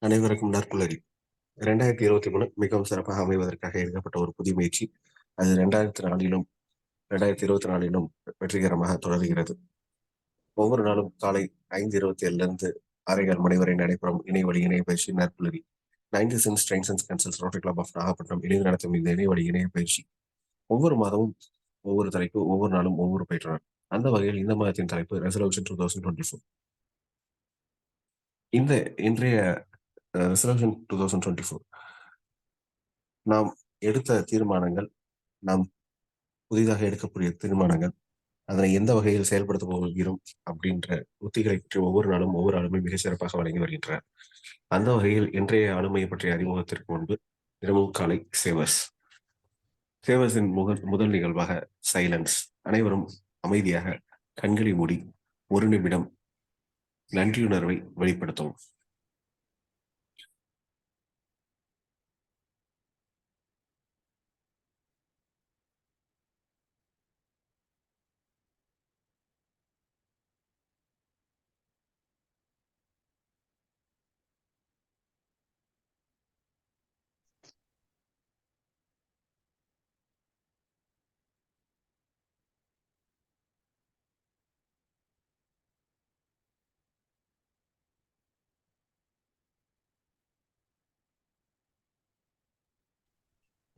அனைவருக்கும் நற்புலரி. 2023 மிகவும் சிறப்பாக அமைவதற்காக எடுக்கப்பட்ட ஒரு புதிய முயற்சி. அது 2024லும் வெற்றிகரமாக தொடர்கிறது. ஒவ்வொரு நாளும் காலை 5:27 6:15 மணி வரை நடைபெறும் இணையவழி இணைய பயிற்சி நற்புலரி. 90 சென்ஸ் ட்ரெயின்ஸ் அண்ட் கன்சல்ஸ் ரோட்டரி கிளப் ஆஃப் நாகப்பட்டினம் இணைந்து நடத்தும் இந்த இணையவழி இணைய பயிற்சி ஒவ்வொரு மாதமும் ஒவ்வொரு தலைப்பு, ஒவ்வொரு நாளும் ஒவ்வொரு பயிற்றுனர். அந்த வகையில் இந்த மாதத்தின் தலைப்பு ரெசல்யூஷன் 2024. இந்த இன்றைய ரெசல்யூஷன் 2024 நாம் எடுத்த தீர்மானங்கள், நாம் புதிதாக எடுக்கக்கூடிய தீர்மானங்கள், அதனை எந்த வகையில் செயல்படுத்த போகிறோம் அப்படின்ற உத்திகளை பற்றி ஒவ்வொரு நாளும் ஒவ்வொரு ஆளுமே மிகச் சிறப்பாக வழங்கி வருகின்றனர். அந்த வகையில் இன்றைய ஆளுமையை பற்றிய அறிமுகத்திற்கு முன்பு தினமும் காலை சேவர்ஸின் முதல் நிகழ்வாக சைலன்ஸ். அனைவரும் அமைதியாக கண்களை மூடி 1 நிமிடம் நன்றியுணர்வை வெளிப்படுத்தவும்.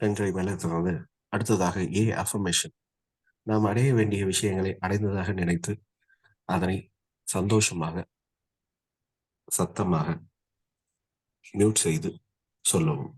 கண்களை மேலே தொடர்ந்து அடுத்ததாக அஃபர்மேஷன். நாம் அடைய வேண்டிய விஷயங்களை அடைந்ததாக நினைத்து அதனை சந்தோஷமாக சத்தமாக மியூட் செய்து சொல்லவும்.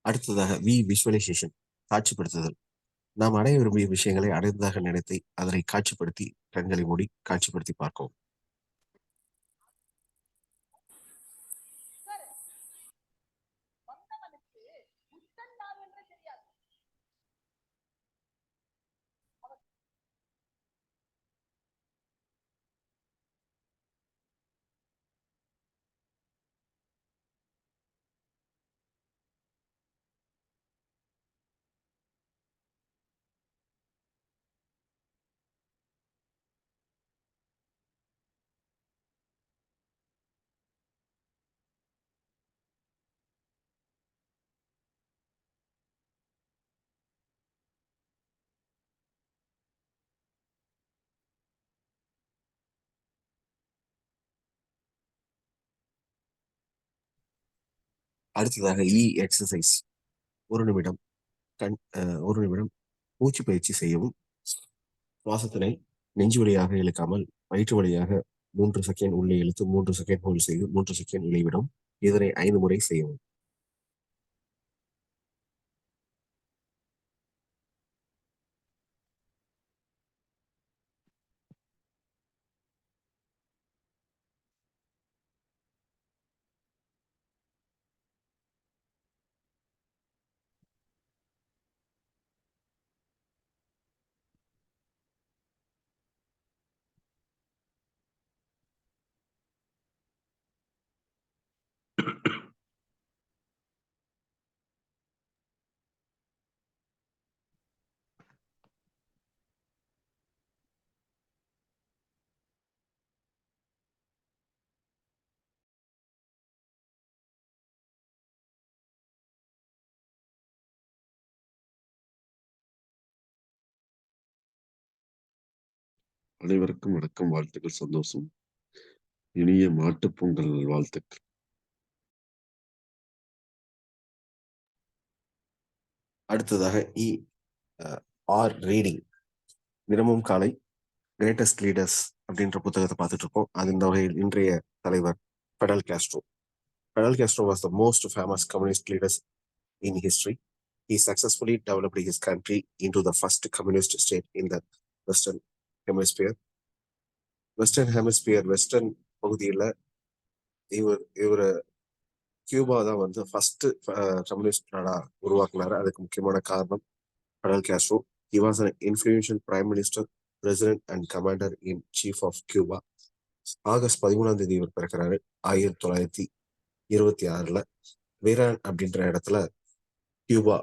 அடுத்ததாக விஷுவலைசேஷன், காட்சிப்படுத்துதல். நாம் அடைய விரும்பிய விஷயங்களை அடைந்ததாக நினைத்து அதனை காட்சிப்படுத்தி கண்களை மூடி காட்சிப்படுத்தி பார்க்கவும். அடுத்ததாக எக்ஸசைஸ். 1 நிமிடம் கண் 1 நிமிடம் மூச்சு பயிற்சி செய்யவும். சுவாசத்தினை நெஞ்சு வழியாக இழுக்காமல் வயிற்று வழியாக 3 செகண்ட் உள்ளே இழுத்து 3 செகண்ட் ஹோல்ட் செய்து 3 செகண்ட் வெளிவிடும். இதனை 5 முறை செய்யவும். அனைவருக்கும் வணக்கம், வாழ்த்துக்கள், சந்தோஷம். இனிய மாட்டுப் பொங்கல் வாழ்த்துக்கள். அடுத்ததாக ரீடிங். தினமும் காலை கிரேட்டஸ்ட் லீடர்ஸ் அப்படின்ற புத்தகத்தை பார்த்துட்டு இருக்கோம். அது இந்த வகையில் இன்றைய தலைவர் Friedel Castro. Fidel Castro was the most famous communist leader in history. He successfully developed his country into the first communist state in the Western Hemisphere. Western பகுதியில் இவர் கியூபா தான் வந்து ஃபர்ஸ்ட் கம்யூனிஸ்ட் நாடா உருவாக்குனாரு. அதுக்கு முக்கியமான காரணம் Friedel Castro. He was an influential prime minister, president and commander in chief of Cuba. August 13 இவர் பிறக்கிறாரு 1926. Veyron அப்படின்ற இடத்துல கியூபா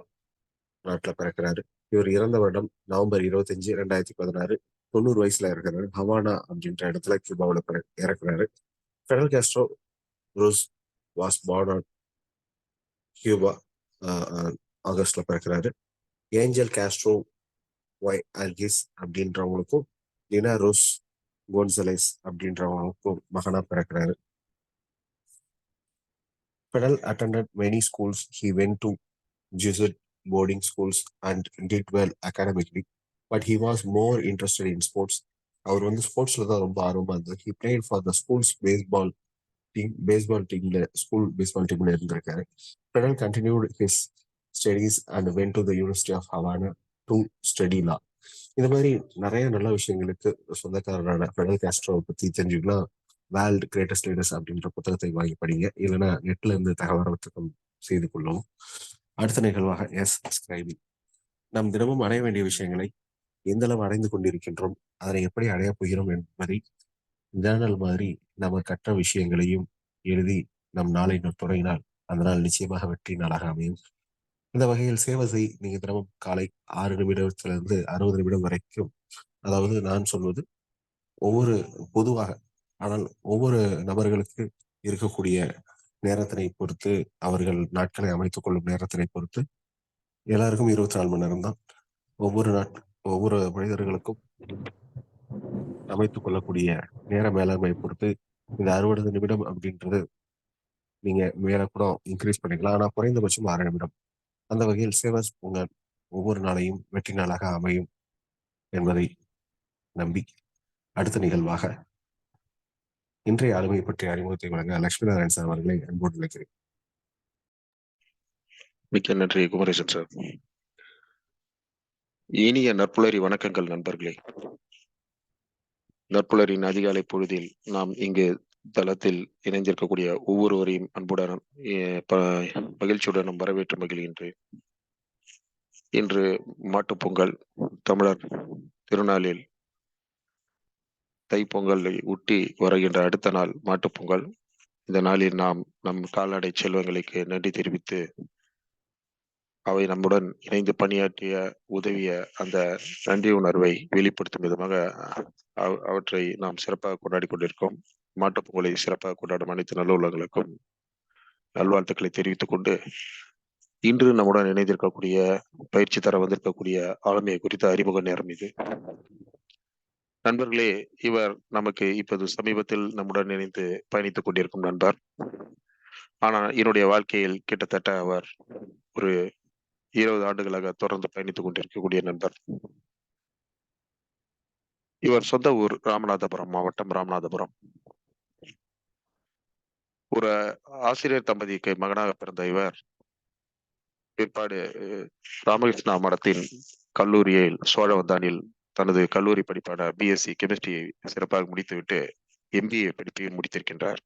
நாட்டில் பிறக்கிறாரு. இவர் இறந்த வருடம் நவம்பர் 25, 2016. 90 வயசுல இருக்கிறாரு. ஹவானா அப்படின்ற இடத்துல கியூபாவில் இறக்குறாரு. Fidel Castro Ruz was born on Cuba. ஆகஸ்ட்ல பிறக்கிறாரு. ஏஞ்சல் காஸ்ட்ரோ ஒய் அல்கிஸ் அப்படின்றவங்களுக்கும் லினா ரோஸ் கோன்சலைஸ் அப்படின்றவங்களுக்கும் மகனா பிறக்கிறாரு. Fidel attended many schools. He went to Jesuit boarding schools and did well academically, but he was more interested in sports. அவர் வந்து ஸ்போர்ட்ஸ்ல தான் ரொம்ப ஆர்வமா இருந்தது. He played for the school's baseball டீம்ல இருந்திருக்காரு. Fidel continued his studies and went to the University of Havana to study law. இந்த மாதிரி நிறைய நல்ல விஷயங்களுக்கு சொந்தக்காரரான ஃபெடல் காஸ்ட்ரோவை பத்தி தெரிஞ்சுக்கலாம். வேர்ல்டு கிரேட்டஸ்ட் லீடர்ஸ் அப்படின்ற புத்தகத்தை வாங்கி படிங்க. இல்லைன்னா நெட்ல இருந்து தகவலத்துக்கம் செய்து கொள்ளவும். அடுத்த நிகழ்வாக ஸ்கிரைபிங். நாம் தினமும் அடைய வேண்டிய விஷயங்களை எந்த அளவு அடைந்து கொண்டிருக்கின்றோம், அதனை எப்படி அடையப் போகிறோம் என்பதை ஜேர்னல் மாதிரி நம்ம கற்ற விஷயங்களையும் எழுதி நம் நாளை தொடங்கினால் அந்த நாள் நிச்சயமாக வெற்றி நாளாக அமையும். இந்த வகையில் சேவை நீங்க தினமும் காலை 6 நிமிடத்திலிருந்து 60 நிமிடம் வரைக்கும், அதாவது நான் சொல்வது ஒவ்வொரு பொதுவாக, ஆனால் ஒவ்வொரு நபர்களுக்கு இருக்கக்கூடிய நேரத்தினை பொறுத்து, அவர்கள் நாட்களை அமைத்துக் கொள்ளும் நேரத்தினை பொறுத்து எல்லாருக்கும் 24 மணி நேரம் தான். ஒவ்வொரு மனிதர்களுக்கும் அமைத்துக் கொள்ளக்கூடிய நேர மேலாண்மை பொறுத்து இந்த 60 நிமிடம் அப்படின்றது நீங்க மேல கூட இன்க்ரீஸ் பண்ணிக்கலாம். ஆனா குறைந்தபட்சம் 6 நிமிடம். அந்த வகையில் சேவஸ் உங்கள் ஒவ்வொரு நாளையும் வெற்றி நாளாக அமையும் என்பதை நம்பி அடுத்த நிகழ்வாக இன்றைய ஆளுமை பற்றிய அறிமுகத்தை வழங்க லட்சுமி நாராயண் சார் அவர்களை அன்போடு நினைக்கிறேன். மிக்க நன்றி குமரேசன் சார். இனிய நற்புலரி வணக்கங்கள் நண்பர்களே. நற்புலரின் அதிகாலை பொழுதில் நாம் இங்கு தளத்தில் இணைந்திருக்கக்கூடிய ஒவ்வொருவரையும் அன்புடன் மகிழ்ச்சியுடன் வரவேற்று மகிழ்கின்றேன். இன்று மாட்டுப்பொங்கல், தமிழர் திருநாளில் தைப்பொங்கலை ஒட்டி வருகின்ற அடுத்த நாள் மாட்டுப்பொங்கல். இந்த நாளில் நாம் நம் கால்நடை செல்வங்களுக்கு நன்றி தெரிவித்து அவை நம்முடன் இணைந்து பணியாற்றிய உதவிய அந்த நன்றி உணர்வை வெளிப்படுத்தும் விதமாக அவற்றை நாம் சிறப்பாக கொண்டாடி கொண்டிருக்கோம். மாட்டுப்பொங்கலை சிறப்பாக கொண்டாடும் அனைத்து நல்ல உள்ளங்களுக்கும் நல்வாழ்த்துக்களை தெரிவித்துக் கொண்டு, இன்று நம்முடன் இணைந்திருக்கக்கூடிய பயிற்சி தர வந்திருக்கக்கூடிய ஆளுமையை குறித்த அறிமுக நேரம் இது. நண்பர்களே, இவர் நமக்கு இப்போது சமீபத்தில் நம்முடன் இணைந்து பயணித்துக் கொண்டிருக்கும் நண்பர். ஆனால் என்னுடைய வாழ்க்கையில் கிட்டத்தட்ட அவர் ஒரு 20 ஆண்டுகளாக தொடர்ந்து பயணித்துக் கொண்டிருக்கக்கூடிய நண்பர். இவர் சொந்த ஊர் ராமநாதபுரம் மாவட்டம். ராமநாதபுரம். ஒரு ஆசிரியர் தம்பதிக்கு மகனாக பிறந்த இவர் பிற்பாடு ராமகிருஷ்ணா மடத்தின் கல்லூரியில் சோழவந்தானில் தனது கல்லூரி படிப்பான பிஎஸ்சி கெமிஸ்ட்ரியை சிறப்பாக முடித்துவிட்டு எம்பிஏ படிப்பையும் முடித்திருக்கின்றார்.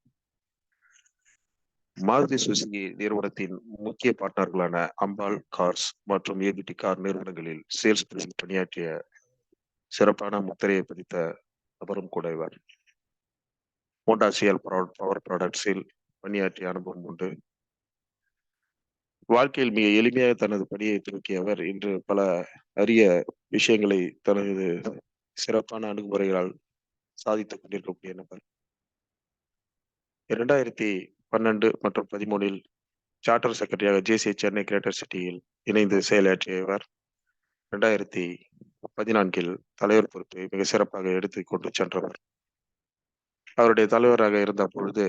மாருதி சுசுகி நிறுவனத்தின் முக்கிய பார்ட்னர்களான அம்பாள் கார்ஸ் மற்றும் ஏபிடி கார் நிறுவனங்களில் சேல்ஸ் பணியாற்றிய சிறப்பான முத்திரையை பதித்த நபரும் கூட இவர். ஹோண்டா சிஎல் பவர் ப்ராடக்ட்ஸில் பணியாற்றிய அனுபவம் உண்டு. வாழ்க்கையில் மிக எளிமையாக தனது பணியை துவக்கியவர் இன்று பல அரிய விஷயங்களை தனது சிறப்பான அணுகுமுறைகளால் சாதித்துக் கொண்டிருக்கக்கூடிய நபர். 2012 மற்றும் 2013 சார்ட்டர் செக்ரட்டரியாக ஜேசி சென்னை கிரேட்டர் சிட்டியில் இணைந்து செயலாற்றியவர் 2014 தலைவர் பொறுப்பை மிக சிறப்பாக எடுத்து கொண்டு சென்றவர். அவருடைய தலைவராக இருந்த பொழுது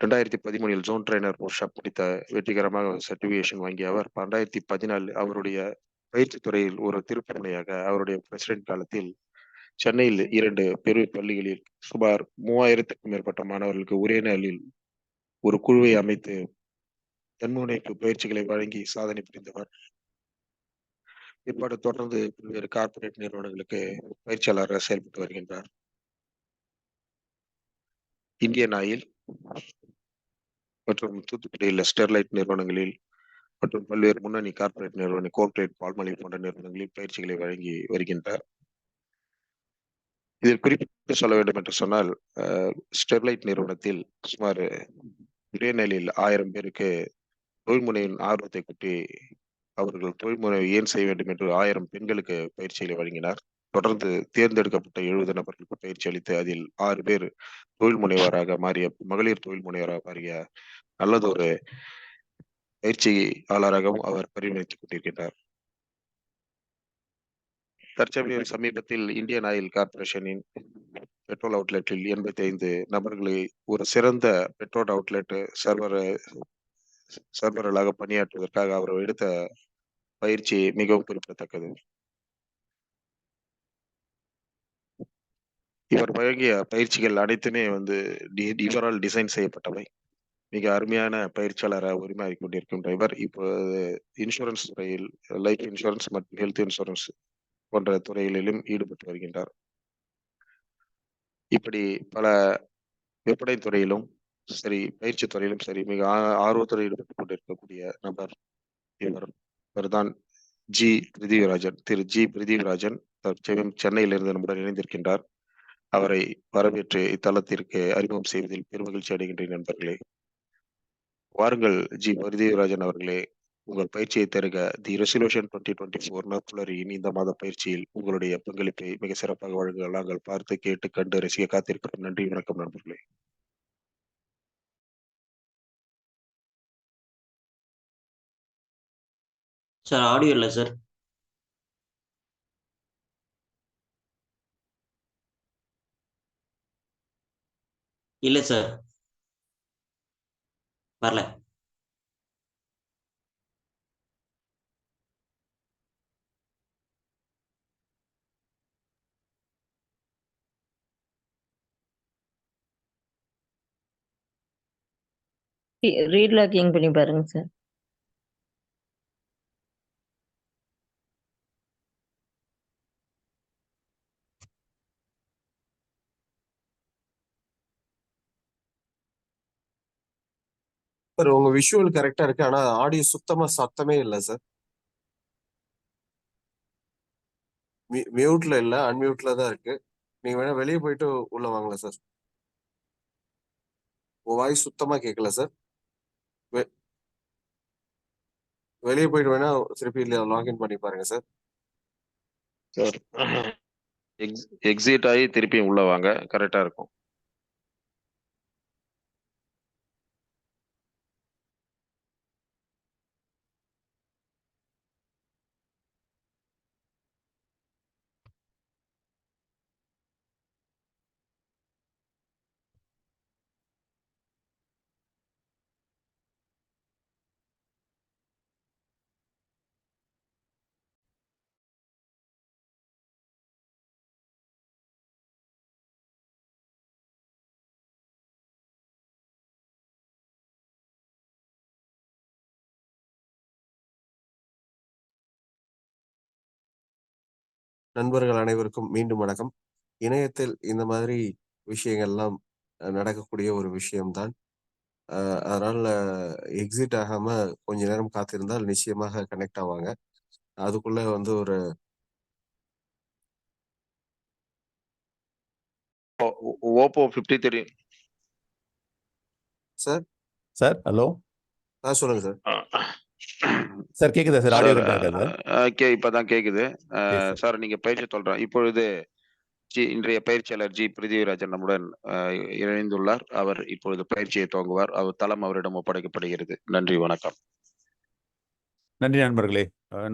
2013 ஜோன் ட்ரைனர் ஒர்க்ஷாப் முடித்த வெற்றிகரமாக சர்டிபிகேஷன் வாங்கிய அவர் 2014 அவருடைய பயிற்சி துறையில் ஒரு திருப்புமுனையாக அவருடைய பிரசிடென்ட் காலத்தில் சென்னையில் 2 பெரு பள்ளிகளில் சுமார் 3000க்கும் மேற்பட்ட மாணவர்களுக்கு ஒரே நாளில் ஒரு குழுவை அமைத்து தன்முனைப்பு பயிற்சிகளை வழங்கி சாதனை புரிந்தவர். பிற்பாடு தொடர்ந்து பல்வேறு கார்ப்பரேட் நிறுவனங்களுக்கு பயிற்சியாளராக செயல்பட்டு வருகின்றார். இந்தியன் ஆயில் மற்றும் தூத்துக்குடியில் ஸ்டெர்லைட் நிறுவனங்களில் மற்றும் பல்வேறு முன்னணி கார்ப்பரேட் நிறுவன கோல்கேட், பால்மலை போன்ற நிறுவனங்களில் பயிற்சிகளை வழங்கி வருகின்றார். இதில் குறிப்பிட்டு சொல்ல வேண்டும் என்று சொன்னால், ஸ்டெர்லைட் நிறுவனத்தில் சுமார் ஒரே நாளில் 1000 பேருக்கு தொழில்முனைவின் ஆர்வத்தை கூட்டி அவர்கள் தொழில்முனை ஏன் செய்ய வேண்டும் என்று 1000 பெண்களுக்கு பயிற்சிகளை வழங்கினார். தொடர்ந்து தேர்ந்தெடுக்கப்பட்ட 70 நபர்களுக்கு பயிற்சி அளித்து அதில் 6 பேர் தொழில் முனைவராக மாறிய மகளிர் தொழில் முனைவராக மாறிய நல்லதொரு பயிற்சியாளராகவும் அவர் பரிணமித்துக் கொண்டிருக்கின்றார். தற்சமயம் சமீபத்தில் இந்தியன் ஆயில் கார்பரேஷனின் பெட்ரோல் அவுட்லெட்டில் 85 நபர்களை ஒரு சிறந்த பெட்ரோல் அவுட்லெட் சர்வர்களாக பணியாற்றுவதற்காக அவர் எடுத்த பயிற்சி மிகவும் குறிப்பிடத்தக்கது. இவர் வழங்கிய பயிற்சிகள் அனைத்துமே இவரால் டிசைன் செய்யப்பட்டவை. மிக அருமையான பயிற்சியாளராக உரிமாறி கொண்டிருக்கின்ற இவர் இப்போது இன்சூரன்ஸ் துறையில் லைஃப் இன்சூரன்ஸ் மற்றும் ஹெல்த் இன்சூரன்ஸ் போன்ற துறைகளிலும் ஈடுபட்டு வருகின்றார். இப்படி பல விற்பனை துறையிலும் சரி, பயிற்சி துறையிலும் சரி, மிக ஆர்வத்துடன் ஈடுபட்டு கொண்டிருக்கக்கூடிய நபர் இவர்தான் திரு ஜி பிரிதிவிராஜன். தற்சமயம் சென்னையிலிருந்து நம்முடன் இணைந்திருக்கின்றார். அவரை வரவேற்று இத்தளத்திற்கு அறிமுகம் செய்வதில் பெருமகிழ்ச்சி அடைகின்றேன் நண்பர்களே. வாருங்கள் ஜி பிரிதிவிராஜன் அவர்களே, உங்கள் பயிற்சியை தருக. தி ரெசல்யூஷன் 2024 நற்புலரியின் இந்த மாத பயிற்சியில் உங்களுடைய பங்களிப்பை மிக சிறப்பாக வழங்க நாங்கள் பார்த்து கேட்டு கண்டு ரசிக்க காத்திருக்கிறோம். நன்றி, வணக்கம் நண்பர்களே. சார் ஆடியோ இல்லை சார். இல்லை சார், வரல. ரீலாகிங் பண்ணி பாருங்க சார். சார் உங்க விஷுவல் கரெக்டா இருக்கு, ஆனா ஆடியோ சுத்தமா சத்தமே இல்லை சார். மியூட்ல இல்ல, அன்மியூட்ல தான் இருக்கு. நீங்க வேணா வெளியே போயிட்டு உள்ள வாங்கல சார். உங்க வாய்ஸ் சுத்தமா கேட்கல சார். வெளியே போயிட்டு வேணா திருப்பி லாகின் பண்ணி பாருங்க சார். சார் எக்ஸிட் ஆகி திருப்பி உள்ள வாங்க, கரெக்டா இருக்கும். நண்பர்கள் அனைவருக்கும் மீண்டும் வணக்கம். இணையத்தில் இந்த மாதிரி விஷயங்கள்லாம் நடக்கக்கூடிய ஒரு விஷயம்தான். அதனால எக்ஸிட் ஆகாம கொஞ்ச நேரம் காத்திருந்தால் நிச்சயமாக கனெக்ட் ஆவாங்க. அதுக்குள்ள ஒரு ஓப்போ 53 சார். சார் ஹலோ சொல்லுங்க சார். சார் கேக்குதா சார்? ஆடியோ கரெக்டா இருக்கா சார்? இப்பதான் கேக்குது சார். நீங்க பயிற்சி சொல்றேன். இப்பொழுது இன்றைய பயிற்சியாளர் ஜி பிரிதிவிராஜன் நம்முடன் இணைந்துள்ளார். அவர் இப்பொழுது பயிற்சியை துவங்குவார். அவர் தளம் அவரிடம் ஒப்படைக்கப்படுகிறது. நன்றி, வணக்கம். நன்றி நண்பர்களே.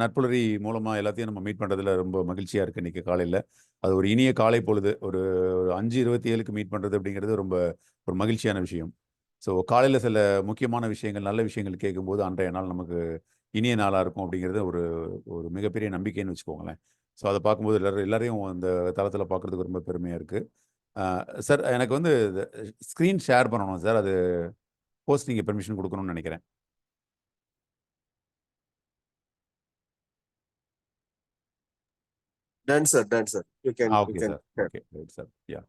நற்புலரி மூலமா எல்லாத்தையும் நம்ம மீட் பண்றதுல ரொம்ப மகிழ்ச்சியா இருக்கு இன்னைக்கு காலையில. அது ஒரு இனிய காலை பொழுது. ஒரு 5:27க்கு மீட் பண்றது அப்படிங்கிறது ரொம்ப ஒரு மகிழ்ச்சியான விஷயம். ஸோ காலையில் சில முக்கியமான விஷயங்கள், நல்ல விஷயங்கள் கேட்கும்போது அன்றைய நாள் நமக்கு இனிய நாளாக இருக்கும் அப்படிங்கிறது ஒரு ஒரு மிகப்பெரிய நம்பிக்கைன்னு வச்சுக்கோங்களேன். ஸோ அதை பார்க்கும்போது எல்லாரையும் அந்த தளத்தில் பார்க்குறதுக்கு ரொம்ப பெருமையாக இருக்குது. சார் எனக்கு வந்து ஸ்க்ரீன் ஷேர் பண்ணணும் சார், அது போஸ்ட் நீங்கள் பெர்மிஷன் கொடுக்கணும்னு நினைக்கிறேன். Done, sir. Done, sir. You can. You okay can. Sir, share. Okay right sir, yeah.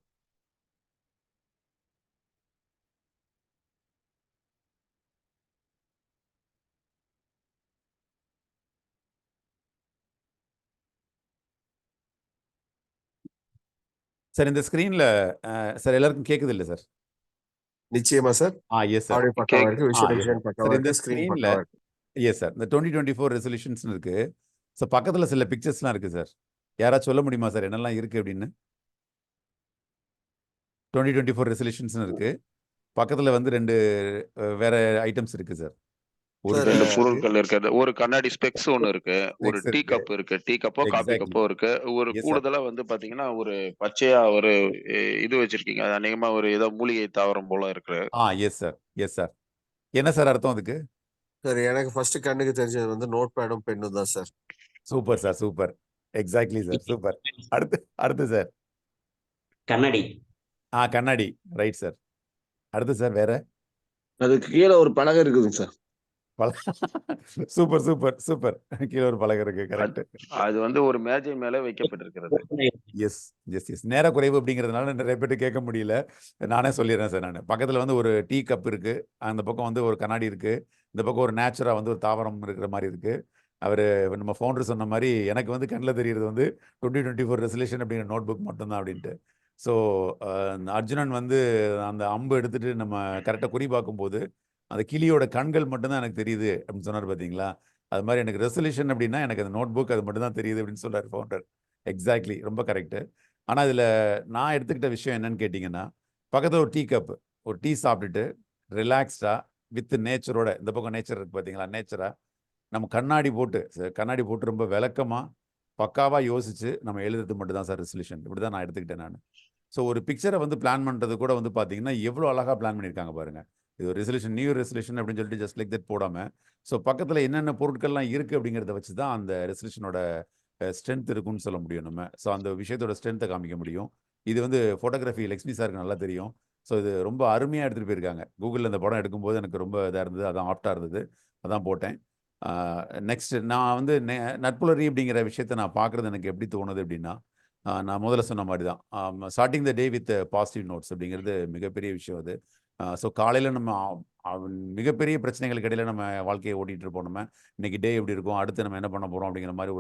Sir இந்த ஸ்க்ரீனில் சார் எல்லாருக்கும் கேட்குது இல்லை சார்? நிச்சயமா சார். Yes sir. ஆடியோ பக்காவா இருக்கு, எஸ் விஷுவலைசேஷன் சார். பக்காவா சார் இந்த இருக்கு, ஸ்கிரீன் ஸ்க்ரீனில் பக்காவா இருக்கு. எஸ் சார், இந்த 2024 ரெசல்யூஷன்ஸ் இருக்கு. ஸோ பக்கத்தில் சில பிக்சர்ஸ்லாம் இருக்கு சார். யாராவது சொல்ல முடியுமா சார் என்னெல்லாம் இருக்கு அப்படின்னு? 2024 ரெசல்யூஷன்ஸ் இருக்கு. பக்கத்தில் வந்து 2 வேற ஐட்டம்ஸ் இருக்கு சார். ஒரு சார், 2 இருக்கு. பொருட்கள் இருக்கு. ஒரு கண்ணாடி ஸ்பெக்ஸ் ஒண்ணு இருக்கு. ஒரு Specs டீ இருக்கு. கப் இருக்கு. டீ கப்போ காபி எக்ஸாக்ட்லி. கப்போ இருக்கு. ஒரு எஸ் சார். கூடுதலா வந்து பாத்தீங்கன்னா ஒரு பச்சையா ஒரு இது வச்சிருக்கீங்க. அது அநேகமா ஒரு ஏதோ மூலிகை தாவரம் போல இருக்கு. Yes sir, yes sir. என்ன சார் அர்த்தம் அதுக்கு? சார் எனக்கு ஃபர்ஸ்ட் கண்ணுக்கு தெரிஞ்சது வந்து நோட் பேடும் பெண்ணும் தான் sir. Super sir, super. Exactly sir, super. அடுத்து சார். கண்ணாடி. கண்ணாடி. Right sir. அடுத்து சார் வேற? அதுக்கு கீழே ஒரு பலகை இருக்குதுங்க சார். Super, super, super. கீழே ஒரு பலகை இருக்கு, கரெக்ட். அது வந்து ஒரு மேஜை மேல வைக்கப்பட்டிருக்கிறது. Yes, yes, yes. நேர குறைவு அப்படிங்கிறதுனால நிறைய பேர்ட்டு கேட்க முடியல. நானே சொல்லிடுறேன் சார் நான். பக்கத்தில் வந்து ஒரு டீ கப் இருக்கு. அந்த பக்கம் வந்து ஒரு கண்ணாடி இருக்கு. இந்த பக்கம் ஒரு நேச்சுரா வந்து ஒரு தாவரம் இருக்கிற மாதிரி இருக்கு. அவர் நம்ம ஃபவுண்டர் சொன்ன மாதிரி எனக்கு வந்து கண்ணில் தெரியுறது வந்து 2024 ரெசல்யூஷன் அப்படிங்கிற நோட் புக் மட்டும்தான் அப்படின்ட்டு. ஸோ அர்ஜுனன் வந்து அந்த அம்பு எடுத்துட்டு நம்ம கரெக்டாக குறி பார்க்கும்போது அந்த கிளியோட கண்கள் மட்டும்தான் எனக்கு தெரியுது அப்படின்னு சொன்னார் பார்த்தீங்களா? அது மாதிரி எனக்கு ரெசல்யூஷன் அப்படின்னா எனக்கு அந்த நோட் புக் அது மட்டும் தான் தெரியுது அப்படின்னு சொல்றாரு ஃபவுண்டர். எக்ஸாக்ட்லி, ரொம்ப கரெக்டு. ஆனால் இதில் நான் எடுத்துக்கிட்ட விஷயம் என்னன்னு கேட்டிங்கன்னா, பக்கத்தில் ஒரு டீ கப், ஒரு டீ சாப்பிட்டுட்டு ரிலாக்ஸ்டாக வித் நேச்சரோட, இந்த பக்கம் நேச்சர் இருக்குது பார்த்தீங்களா, நேச்சராக நம்ம கண்ணாடி போட்டு ரொம்ப விளக்கமாக பக்காவாக யோசித்து நம்ம எழுதுறது மட்டும் தான் சார் ரெசல்யூஷன். இப்படி தான் நான் எடுத்துக்கிட்டேன் நான். ஸோ ஒரு பிக்சரை வந்து பிளான் பண்ணுறது கூட வந்து பார்த்தீங்கன்னா எவ்வளோ அழகாக பிளான் பண்ணியிருக்காங்க பாருங்கள். இது ஒரு ரெசல்யூஷன், நியூ ரெசல்யூஷன் அப்படின்னு சொல்லிட்டு ஜஸ்ட் லைக் தட் போடாமல், ஸோ பக்கத்தில் என்னென்ன பொருட்கள்லாம் இருக்குது அப்படிங்கிறத வச்சு தான் அந்த ரெசல்யூஷனோட ஸ்ட்ரென்த் இருக்குன்னு சொல்ல முடியும் நம்ம. ஸோ அந்த விஷயத்தோட ஸ்ட்ரென்த்தை காமிக்க முடியும். இது வந்து ஃபோட்டோகிராஃபி லக்ஷ்மி சாருக்கு நல்லா தெரியும். ஸோ இது ரொம்ப அருமையாக எடுத்துகிட்டு போயிருக்காங்க. கூகுளில் இந்த படம் எடுக்கும்போது எனக்கு ரொம்ப இதாக இருந்தது, அதான் ஆப்டாக இருந்தது, அதான் போட்டேன். நெக்ஸ்ட் நான் வந்து நட்புணரி அப்படிங்கிற விஷயத்தை நான் பார்க்குறது எனக்கு எப்படி தோணுது அப்படின்னா, நான் முதல்ல சொன்ன மாதிரி தான், starting the day with positive notes அப்படிங்கிறது மிகப்பெரிய விஷயம் அது. ஸோ காலையில் நம்ம மிகப்பெரிய பிரச்சனைகளுக்கு இடையில நம்ம வாழ்க்கையை ஓட்டிகிட்டு இருப்போம். நம்ம இன்னைக்கு டே எப்படி இருக்கும், அடுத்து நம்ம என்ன பண்ண போகிறோம் அப்படிங்கிற மாதிரி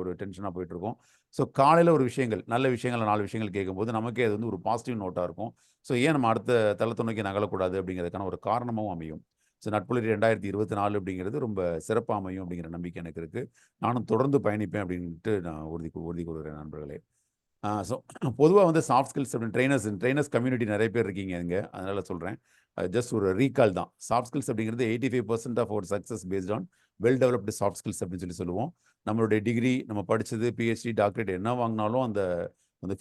ஒரு டென்ஷனாக போயிட்டுருக்கோம். ஸோ காலையில் ஒரு விஷயங்கள், நல்ல விஷயங்கள் 4 விஷயங்கள் கேட்கும்போது நமக்கே அது வந்து ஒரு பாசிட்டிவ் நோட்டாக இருக்கும். ஸோ ஏன் நம்ம அடுத்த தளத்தை நோக்கி நகலக்கூடாது அப்படிங்கிறதுக்கான ஒரு காரணமாகவும் அமையும். ஸோ நட்புணரி 2024 அப்படிங்கிறது ரொம்ப சிறப்பாக அமையும் அப்படிங்கிற நம்பிக்கை எனக்கு இருக்குது. நானும் தொடர்ந்து பயணிப்பேன் அப்படின்ட்டு நான் உறுதி கூறுகிறேன் நண்பர்களே. ஸோ பொதுவாக வந்து சாஃப்ட் ஸ்கில்ஸ் அப்படின்னு ட்ரெயினர்ஸ் கம்யூனிட்டி நிறைய பேர் இருக்கீங்க இங்கே, அதனால் சொல்கிறேன். ஜஸ்ட் ஒரு ரீகால் தான். சாஃப்ட் ஸ்கில்ஸ் அப்படிங்கிறது 85% ஆஃப் ஒரு success based on well developed soft skills அப்படின்னு சொல்லுவோம். நம்மளுடைய டிகிரி, நம்ம படித்தது, பிஹெச்டி, டாக்டரேட் என்ன வாங்கினாலும் அந்த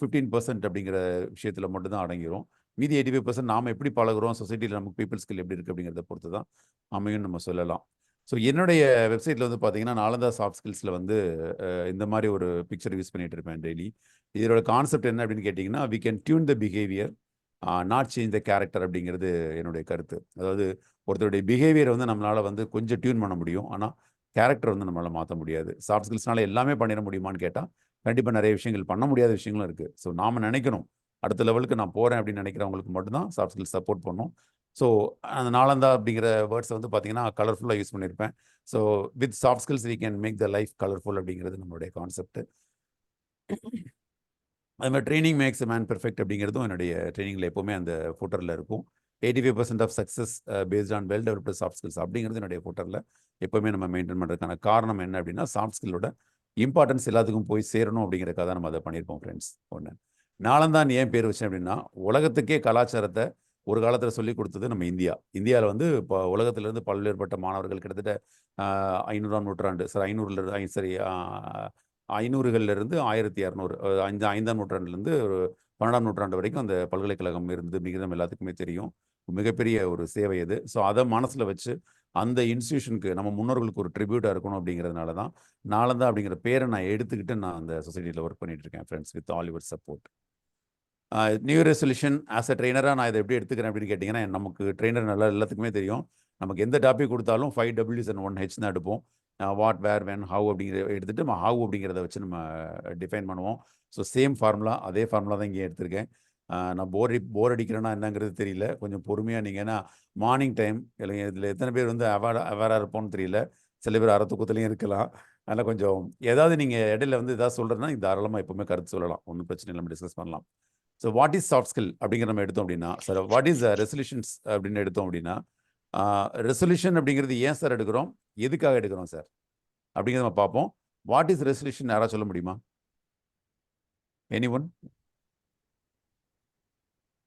15% அப்படிங்கிற விஷயத்தில் மட்டும்தான் அடங்கிடும். மீதி 85% நாம் எப்படி பழகுறோம், சொசைட்டியில் நமக்கு பீப்புள் ஸ்கில் எப்படி இருக்குது அப்படிங்கிறத பொறுத்து தான் அமையும் நம்ம சொல்லலாம். ஸோ என்னுடைய வெப்சைட்டில் வந்து பார்த்தீங்கன்னா, நாலந்தா சாஃப்ட் ஸ்கில்ஸில் வந்து இந்த மாதிரி ஒரு பிக்சர் யூஸ் பண்ணிகிட்டு இருப்பேன் டெய்லி. இதோட கான்செப்ட் என்ன அப்படின்னு கேட்டிங்கன்னா, we can tune the behaviour, not change the character அப்படிங்கிறது என்னுடைய கருத்து. அதாவது ஒருத்தருடைய பிஹேவியரை வந்து நம்மளால் வந்து கொஞ்சம் டியூன் பண்ண முடியும், ஆனால் கேரக்டர் வந்து நம்மளால் மாற்ற முடியாது. சாஃப்ட் ஸ்கில்ஸ்னால எல்லாமே பண்ணிட முடியுமான்னு கேட்டால் கண்டிப்பாக நிறைய விஷயங்கள் பண்ண முடியாத விஷயங்களும் இருக்குது. ஸோ நாம் நினைக்கணும் அடுத்த லெவலுக்கு நான் போகிறேன் அப்படின்னு நினைக்கிறவங்களுக்கு மட்டும்தான் சாஃப்ட் ஸ்கில்ஸ் சப்போர்ட் பண்ணும். ஸோ அந்த நாலந்தா அப்படிங்கிற வேர்ட்ஸை வந்து பார்த்தீங்கன்னா கலர்ஃபுல்லாக யூஸ் பண்ணியிருப்பேன். So with soft skills we can make the life colourful அப்படிங்கிறது நம்மளுடைய கான்செப்ட். அது மாதிரி ட்ரைனிங் மேக்ஸ் மேன் பெர்ஃபெக்ட் அப்படிங்கிறதும் என்னுடைய ட்ரைனிங்கில் எப்போவுமே அந்த ஃபுட்டரில் இருக்கும். 85% of success based on well developed soft skills அப்படிங்கிறது என்னுடைய ஃபுட்டரில் எப்போவுமே நம்ம மெயின்டைன் பண்ணுறதுக்கான காரணம் என்ன அப்படின்னா, சாஃப்ட் ஸ்கில்லோட இம்பார்ட்டன்ஸ் எல்லாத்துக்கும் போய் சேரணும் அப்படிங்கிறக்காக தான் நம்ம அதை பண்ணியிருப்போம் ஃப்ரெண்ட்ஸ். ஒன்று நாளந்தான் ஏன் பேர் வச்சேன் அப்படின்னா, உலகத்துக்கே கலாச்சாரத்தை ஒரு காலத்தில் சொல்லிக் கொடுத்தது நம்ம இந்தியாவில் வந்து இப்போ உலகத்திலேருந்து பல்வேறுபட்ட மாணவர்கள் கிட்டத்தட்ட 500ஆம் நூற்றாண்டு சார் 500களிலிருந்து 1200 5ஆம் நூற்றாண்டுலேருந்து ஒரு 12ஆம் நூற்றாண்டு வரைக்கும் அந்த பல்கலைக்கழகம் இருந்து மிகுதம் எல்லாத்துக்குமே தெரியும். மிகப்பெரிய ஒரு சேவை அது. ஸோ அதை மனசில் வச்சு அந்த இன்ஸ்டியூஷனுக்கு நம்ம முன்னோர்களுக்கு ஒரு ட்ரிபியூட்டாக இருக்கணும் அப்படிங்கிறதுனால தான் நாளந்தா அப்படிங்கிற பேரை நான் எடுத்துக்கிட்டு நான் அந்த சொசைட்டியில் ஒர்க் பண்ணிட்டு இருக்கேன் friends, with all your support. New resolution as a ட்ரெயினராக நான் இதை எப்படி எடுத்துக்கிறேன் அப்படின்னு கேட்டிங்கன்னா, நமக்கு ட்ரெயினர் நல்லா எல்லாத்துக்குமே தெரியும். நமக்கு எந்த டாபிக் கொடுத்தாலும் 5 Ws and 1 H தான் எடுப்போம். வாட், வேர், வென், ஹவ் அப்படிங்கிறத எடுத்துகிட்டு நம்ம ஹவ் அப்படிங்கிறத வச்சு நம்ம டிஃபைன் பண்ணுவோம். ஸோ சேம் ஃபார்முலா, அதே ஃபார்முலா தான் இங்கே எடுத்திருக்கேன். நான் போர் அடிக்கிறேன்னா என்னங்கிறது தெரியல. கொஞ்சம் பொறுமையாக நீங்கள், ஏன்னா மார்னிங் டைம் இல்லைங்க, இதில் எத்தனை பேர் வந்து அவேராக இருப்போம்னு தெரியல. சில பேர் அரை தூக்கத்துலையும் இருக்கலாம். அதனால் கொஞ்சம் ஏதாவது நீங்கள் இடையில வந்து ஏதாவது சொல்கிறதுனா தாராளமாக எப்போவுமே கருத்து சொல்லலாம், ஒன்றும் பிரச்சனை இல்லை, நம்ம டிஸ்கஸ் பண்ணலாம். So what is soft skill அப்படிங்கிற நம்ம எடுத்தோம் அப்படின்னா, சார் வாட் இஸ் ரெசல்யூஷன்ஸ் அப்படின்னு எடுத்தோம் அப்படின்னா, ரெசல்யூஷன் அப்படிங்கிறது ஏன் சார் எடுக்கிறோம், எதுக்காக எடுக்கிறோம் சார் அப்படிங்கிறத நம்ம பார்ப்போம். வாட் இஸ் ரெசல்யூஷன் யாராவது சொல்ல முடியுமா? எனிஒன்?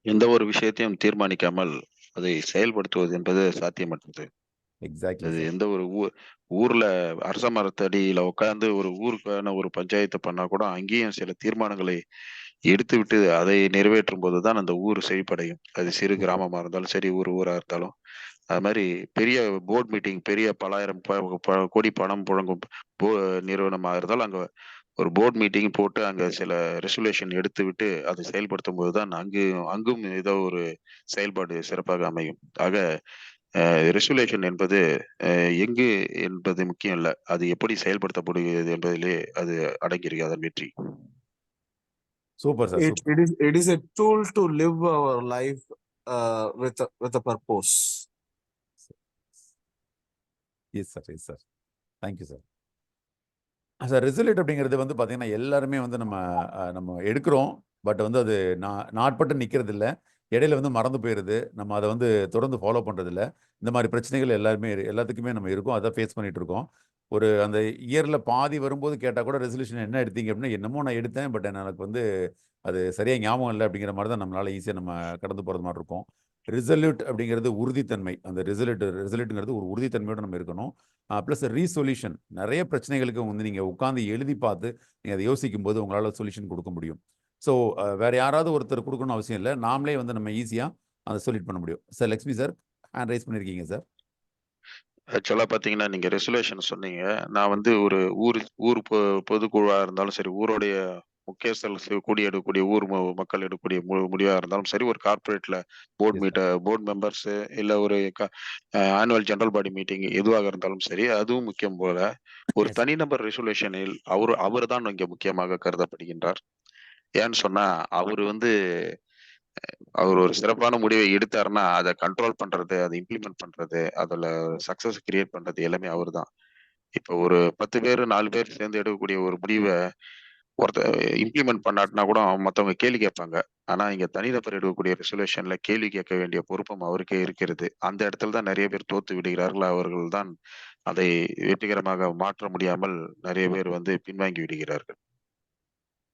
எந்த ஒரு விஷயத்தையும் தீர்மானிக்காமல் அதை செயல்படுத்துவது என்பது சாத்தியமற்றது. எக்ஸாக்ட்லி அது சார். எந்த ஒரு ஊர்ல அரச மரத்தடியில உட்கார்ந்து ஒரு ஊருக்கான ஒரு பஞ்சாயத்தை பண்ணா கூட அங்கேயும் சில தீர்மானங்களை எடுத்து விட்டு அதை நிறைவேற்றும் போதுதான் அந்த ஊர் செழிப்படையும். அது சிறு கிராமமா இருந்தாலும் சரி, ஊரா இருந்தாலும். அது மாதிரி பெரிய போர்ட் மீட்டிங், பெரிய பலாயிரம் கோடி பணம் புழங்கும் நிறுவனமா இருந்தாலும் அங்க ஒரு போர்ட் மீட்டிங் போட்டு அங்க சில ரெசல்யூஷன் எடுத்து விட்டு அதை செயல்படுத்தும் போதுதான் அங்கும் ஏதோ ஒரு செயல்பாடு சிறப்பாக அமையும். ஆக ரெசல்யூஷன் என்பது எங்கு என்பது முக்கியம் இல்ல, அது எப்படி செயல்படுத்தப்படுகிறது என்பதிலே அது அடங்கியிருக்கு அதன் வெற்றி. Super sir. It is a tool to live our life with a purpose. Yes sir, yes sir. Thank you sir. Sir resolute அப்படிங்கிறது வந்து பார்த்தீங்கன்னா எல்லாருமே வந்து நம்ம எடுக்கிறோம். பட் வந்து அது நாட்பட்டு நிற்கிறது இல்லை, இடையில வந்து மறந்து போயிடுது. நம்ம அதை வந்து தொடர்ந்து ஃபாலோ பண்ணுறதில்ல. இந்த மாதிரி பிரச்சனைகள் எல்லாத்துக்குமே நம்ம இருக்கோம், அதை ஃபேஸ் பண்ணிகிட்டு இருக்கோம். ஒரு அந்த இயரில் பாதி வரும்போது கேட்டால் கூட ரெசல்யூஷன் என்ன எடுத்தீங்க அப்படின்னா, என்னமோ நான் எடுத்தேன், பட் எனக்கு வந்து அது சரியாக ஞாபகம் இல்லை அப்படிங்கிற மாதிரி தான் நம்மளால் ஈஸியாக நம்ம கடந்து போகிறது மாதிரி இருக்கும். ரிசல்யூட் அப்படிங்கிறது உறுதித்தன்மை. அந்த ரிசல்யூட்டுங்கிறது ஒரு உறுதித்தன்மையோடு நம்ம இருக்கணும். Plus resolution. நிறைய பிரச்சனைகளுக்கு வந்து நீங்கள் உட்காந்து எழுதி பார்த்து நீங்கள் அதை யோசிக்கும் போது உங்களால் சொல்யூஷன் கொடுக்க முடியும். ஸோ வேறு யாராவது ஒருத்தர் கொடுக்கணும்னு அவசியம் இல்லை, நாமளே வந்து நம்ம ஈஸியாக அதை சொல்யூட் பண்ண முடியும். Sir Lakshmi sir hand rice பண்ணியிருக்கீங்க சார். ஆக்சுவலா பாத்தீங்கன்னா நீங்க ரெசல்யூஷன் சொன்னீங்க. நான் வந்து ஒரு ஊர் பொதுக்குழுவா இருந்தாலும் சரி, ஊருடைய முக்கியஸ்தர்கள் கூடி எடுக்கக்கூடிய ஊர் மக்கள் எடுக்கக்கூடிய முடிவா இருந்தாலும் சரி, ஒரு கார்பரேட்ல போர்ட் மெம்பர்ஸ் இல்ல ஒரு ஆனுவல் ஜெனரல் பாடி மீட்டிங் எதுவாக இருந்தாலும் சரி, அதுவும் முக்கியம் போல ஒரு தனிநபர் ரெசல்யூஷனில் அவர் தான் இங்க முக்கியமாக கருதப்படுகின்றார். ஏன்னு சொன்னா அவர் ஒரு சிறப்பான முடிவை எடுத்தாருன்னா அதை கண்ட்ரோல் பண்றது, அதை இம்ப்ளிமெண்ட் பண்றது, அதுல சக்சஸ் கிரியேட் பண்றது எல்லாமே அவர் தான். இப்போ ஒரு 10 பேர் 4 பேர் சேர்ந்து எடுக்கக்கூடிய ஒரு முடிவை ஒருத்தர் இம்ப்ளிமெண்ட் பண்ணாட்டினா கூட மற்றவங்க கேள்வி கேட்பாங்க. ஆனா இங்க தனிநபர் எடுக்கக்கூடிய ரெசல்யூஷன்ல கேள்வி கேட்க வேண்டிய பொறுப்பும் அவருக்கே இருக்கிறது. அந்த இடத்துல தான் நிறைய பேர் தோத்து விடுகிறார்கள். அவர்கள் தான் அதை வெற்றிகரமாக மாற்ற முடியாமல் நிறைய பேர் வந்து பின்வாங்கி விடுகிறார்கள்.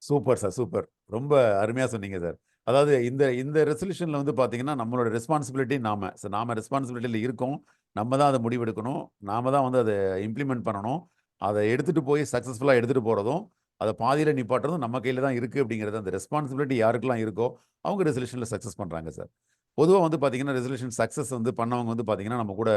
Super sir, super. ரொம்ப அருமையாக சொன்னீங்க சார். அதாவது இந்த ரெசல்யூஷனில் வந்து பார்த்தீங்கன்னா நம்மளோட ரெஸ்பான்சிபிலிட்டி நாம ரெஸ்பான்சிபிலிட்டியில் இருக்கோம். நம்ம தான் அதை முடிவெடுக்கணும், நாம தான் வந்து அதை இம்ப்ளிமெண்ட் பண்ணணும். அதை எடுத்துகிட்டு போய் சக்ஸஸ்ஃபுல்லாக எடுத்துகிட்டு போகிறதும், அதை பாதியில் நிப்பாட்டுறதும் நம்ம கையில் தான் இருக்குது அப்படிங்கிறது. அந்த ரெஸ்பான்சிபிலிட்டி யாருக்கெல்லாம் இருக்கோ அவங்க ரெசல்யூஷனில் சக்ஸஸ் பண்ணுறாங்க சார். பொதுவாக வந்து பார்த்தீங்கன்னா ரெசல்யூஷன் சக்ஸஸ் வந்து பண்ணவங்க வந்து பார்த்தீங்கன்னா நம்ம கூட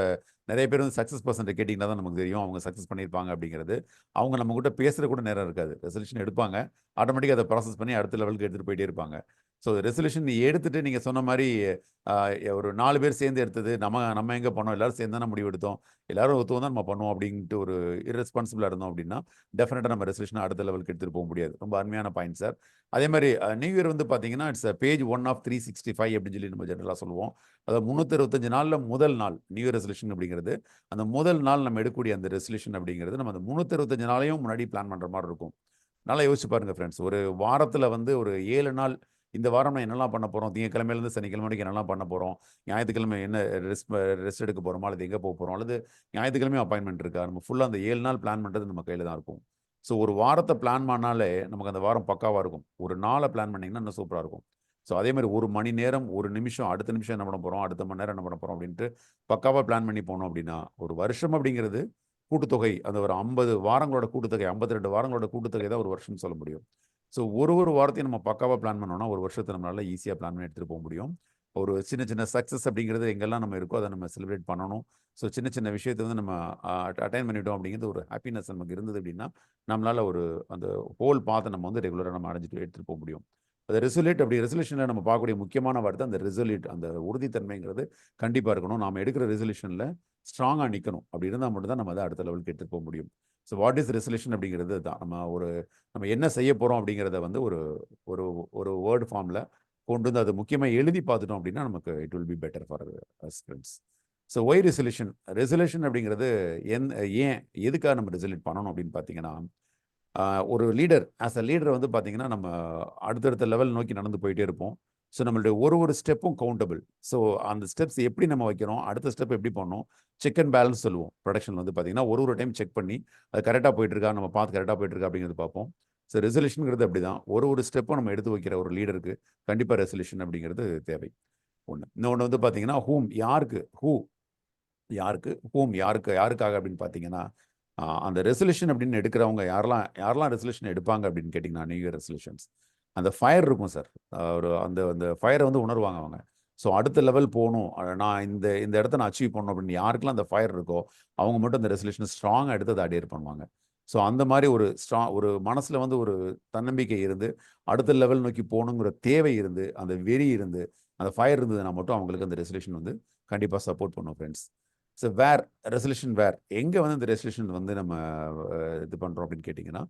நிறைய பேர் வந்து சக்ஸஸ் பர்சன்ட் கேட்டிங்கன்னா தான் நமக்கு தெரியும் அவங்க சக்ஸஸ் பண்ணியிருப்பாங்க அப்படிங்கிறது. அவங்க நம்ம கூட பேசுகிற கூட நேரம் இருக்காது. ரெசல்யூஷன் எடுப்பாங்க, ஆட்டோமேட்டிக்காக அதை ப்ராசஸ் பண்ணி அடுத்த லெவலுக்கு எடுத்துகிட்டு போயிட்டே இருப்பாங்க. ஸோ ரெசல்யூஷன் எடுத்துகிட்டு நீங்கள் சொன்ன மாதிரி ஒரு 4 பேர் சேர்ந்து எடுத்தது, நம்ம எங்கே பண்ணோம், எல்லோரும் சேர்ந்து தானே முடிவு எடுத்தோம், எல்லோரும் ஒத்துவம் தான் நம்ம பண்ணுவோம் அப்படின்ட்டு ஒரு இர்ரெஸ்பான்சிபிளாக இருந்தோம் அப்படின்னா டெஃபினட்டாக நம்ம ரெசல்யூஷனை அடுத்த லெவலுக்கு எடுத்துகிட்டு போக முடியாது. ரொம்ப அருமையான பாயிண்ட் சார். அதே மாதிரி நியூ இயர் வந்து பார்த்தீங்கன்னா இட்ஸ் பேஜ் 1 of 365 அப்படின்னு சொல்லி நம்ம ஜென்ரலாக சொல்லுவோம். அதாவது 365 நாளில் முதல் நாள் நியூ இயர் ரெசல்யூஷன் அப்படிங்கிறது. அந்த முதல் நாள் நம்ம எடுக்கக்கூடிய அந்த ரெசல்யூஷன் அப்படிங்கிறது நம்ம அந்த 365 நாளையும் முன்னாடி பிளான் பண்ணுற மாதிரி இருக்கும். நல்லா யோசிச்சு பாருங்கள் ஃப்ரெண்ட்ஸ். ஒரு வாரத்தில் வந்து ஒரு 7 நாள் இந்த வாரம் நான் என்னெல்லாம் பண்ண போகிறோம், திங்கக்கிழமையிலேருந்து சனிக்கிழமை வரைக்கும் என்னெல்லாம் பண்ண போகிறோம், ஞாயிற்றுக்கிழமை என்ன ரெஸ்ட் எடுக்க போகிறோமா, அல்லது எங்கே போக போகிறோம், அல்லது ஞாயிற்றுக்கிழமையும் அப்பாயின்மெண்ட் இருக்கா, நம்ம ஃபுல்லாக அந்த 7 நாள் பிளான் பண்ணுறது நம்ம கையில் தான் இருக்கும். ஸோ ஒரு வாரத்தை பிளான் பண்ணாலே நமக்கு அந்த வாரம் பக்காவாக இருக்கும். ஒரு நாளை பிளான் பண்ணிங்கன்னா இன்னும் சூப்பராக இருக்கும். ஸோ அதே மாதிரி ஒரு மணி நேரம், ஒரு நிமிஷம், அடுத்த நிமிஷம் என்ன பண்ண போகிறோம், அடுத்த மணி நேரம் என்ன பண்ண போகிறோம் அப்படின்ட்டு பக்காவாக பிளான் பண்ணி போனோம் அப்படின்னா ஒரு வருஷம் அப்படிங்கிறது கூட்டுத்தொகை, அந்த ஒரு 50 வாரங்களோட கூட்டுத்தொகை, 52 வாரங்களோட கூட்டுத்தொகை தான் ஒரு வருஷம் சொல்ல முடியும். ஸோ ஒரு வாரத்தையும் நம்ம பக்காவாக பிளான் பண்ணோம்னா ஒரு வருஷத்தை நம்மளால ஈஸியாக பிளான் பண்ணி எடுத்துகிட்டு போக முடியும். ஒரு சின்ன சின்ன சக்ஸஸ் அப்படிங்கிறது எங்கெல்லாம் நம்ம இருக்கோ அதை நம்ம செலிப்ரேட் பண்ணணும். ஸோ சின்ன சின்ன விஷயத்தை வந்து நம்ம அட்டைன் பண்ணிட்டோம் அப்படிங்கிறது ஒரு ஹாப்பினஸ் நமக்கு இருந்தது அப்படின்னா நம்மளால ஒரு அந்த ஹோல் பாத்தை நம்ம வந்து ரெகுலராக நம்ம அடைஞ்சிட்டு எடுத்துகிட்டு போக முடியும். அந்த ரெசல்யூட் அப்படி ரெசல்யூஷனில் நம்ம பார்க்கக்கூடிய முக்கியமான வார்த்தை அந்த ரெசல்யூட், அந்த உறுதித்தன்மைங்கிறது கண்டிப்பாக இருக்கணும். நம்ம எடுக்கிற ரெசல்யூஷனில் ஸ்ட்ராங்காக நிற்கணும். அப்படி இருந்தால் மட்டும்தான் நம்ம அதை அடுத்த லெவலுக்கு எடுத்துகிட்டு போக முடியும். ஸோ வாட் இஸ் ரெசல்யூஷன் அப்படிங்கிறது தான் நம்ம என்ன செய்ய போகிறோம் அப்படிங்கிறத வந்து ஒரு ஒரு ஒரு வேர்டு ஃபார்மில் கொண்டு வந்து அது முக்கியமாக எழுதி பார்த்துட்டோம் அப்படின்னா நமக்கு it will be better for us friends. So why resolution அப்படிங்கிறது ஏன் எதுக்காக நம்ம ரெசல்யூட் பண்ணணும் அப்படின்னு பார்த்தீங்கன்னா, ஒரு லீடர் ஆஸ் அ லீடர் வந்து பார்த்தீங்கன்னா நம்ம அடுத்தடுத்த லெவல் நோக்கி நடந்து போயிட்டே இருப்போம். ஸோ நம்மளுடைய ஒரு ஸ்டெப்பும் கவுண்டபிள். ஸோ அந்த ஸ்டெப்ஸ் எப்படி நம்ம வைக்கிறோம், அடுத்த ஸ்டெப் எப்படி பண்ணணும், செக் அண்ட் பேலன்ஸ் சொல்லுவோம். ப்ரொடக்ஷன் வந்து பார்த்தீங்கன்னா ஒரு டைம் செக் பண்ணி அது கரெக்டாக போயிட்டு இருக்கா, நம்ம பார்த்து கரெக்டாக போயிட்டு இருக்கா அப்படிங்கிறது பார்ப்போம். ஸோ ரெசல்யூஷனுங்கிறது அப்படி தான். ஒரு ஸ்டெப்பும் நம்ம எடுத்து வைக்கிற ஒரு லீடருக்கு கண்டிப்பாக ரெசல்யூஷன் அப்படிங்கிறது தேவை. ஒன்று. இன்னொன்று வந்து பார்த்தீங்கன்னா யாருக்காக அப்படின்னு பார்த்தீங்கன்னா, அந்த ரெசல்யூஷன் அப்படின்னு எடுக்கிறவங்க யாரெல்லாம் ரெசல்யூஷன் எடுப்பாங்க அப்படின்னு கேட்டிங்கன்னா, நியூ இயர் ரெசல்யூஷன்ஸ் அந்த ஃபயர் இருக்கும் சார். ஒரு அந்த ஃபயரை வந்து உணர்வாங்க அவங்க. ஸோ அடுத்த லெவல் போகணும், நான் இந்த இடத்த நான் அச்சீவ் பண்ணணும் அப்படின்னு யாருக்கெல்லாம் அந்த ஃபயர் இருக்கோ அவங்க மட்டும் அந்த ரெசல்யூஷன் ஸ்ட்ராங்காக எடுத்து அதை அடியர் பண்ணுவாங்க. ஸோ அந்த மாதிரி ஒரு மனசில் வந்து ஒரு தன்னம்பிக்கை இருந்து அடுத்த லெவல் நோக்கி போகணுங்கிற தேவை இருந்து அந்த வெறி இருந்து அந்த ஃபயர் இருந்ததுன்னா மட்டும் அவங்களுக்கு அந்த ரெசல்யூஷன் வந்து கண்டிப்பாக சப்போர்ட் பண்ணும் ஃப்ரெண்ட்ஸ். ஸோ ரெசல்யூஷன் எங்கே வந்து இந்த ரெசல்யூஷன் வந்து நம்ம இது பண்ணுறோம் அப்படின்னு கேட்டிங்கன்னா,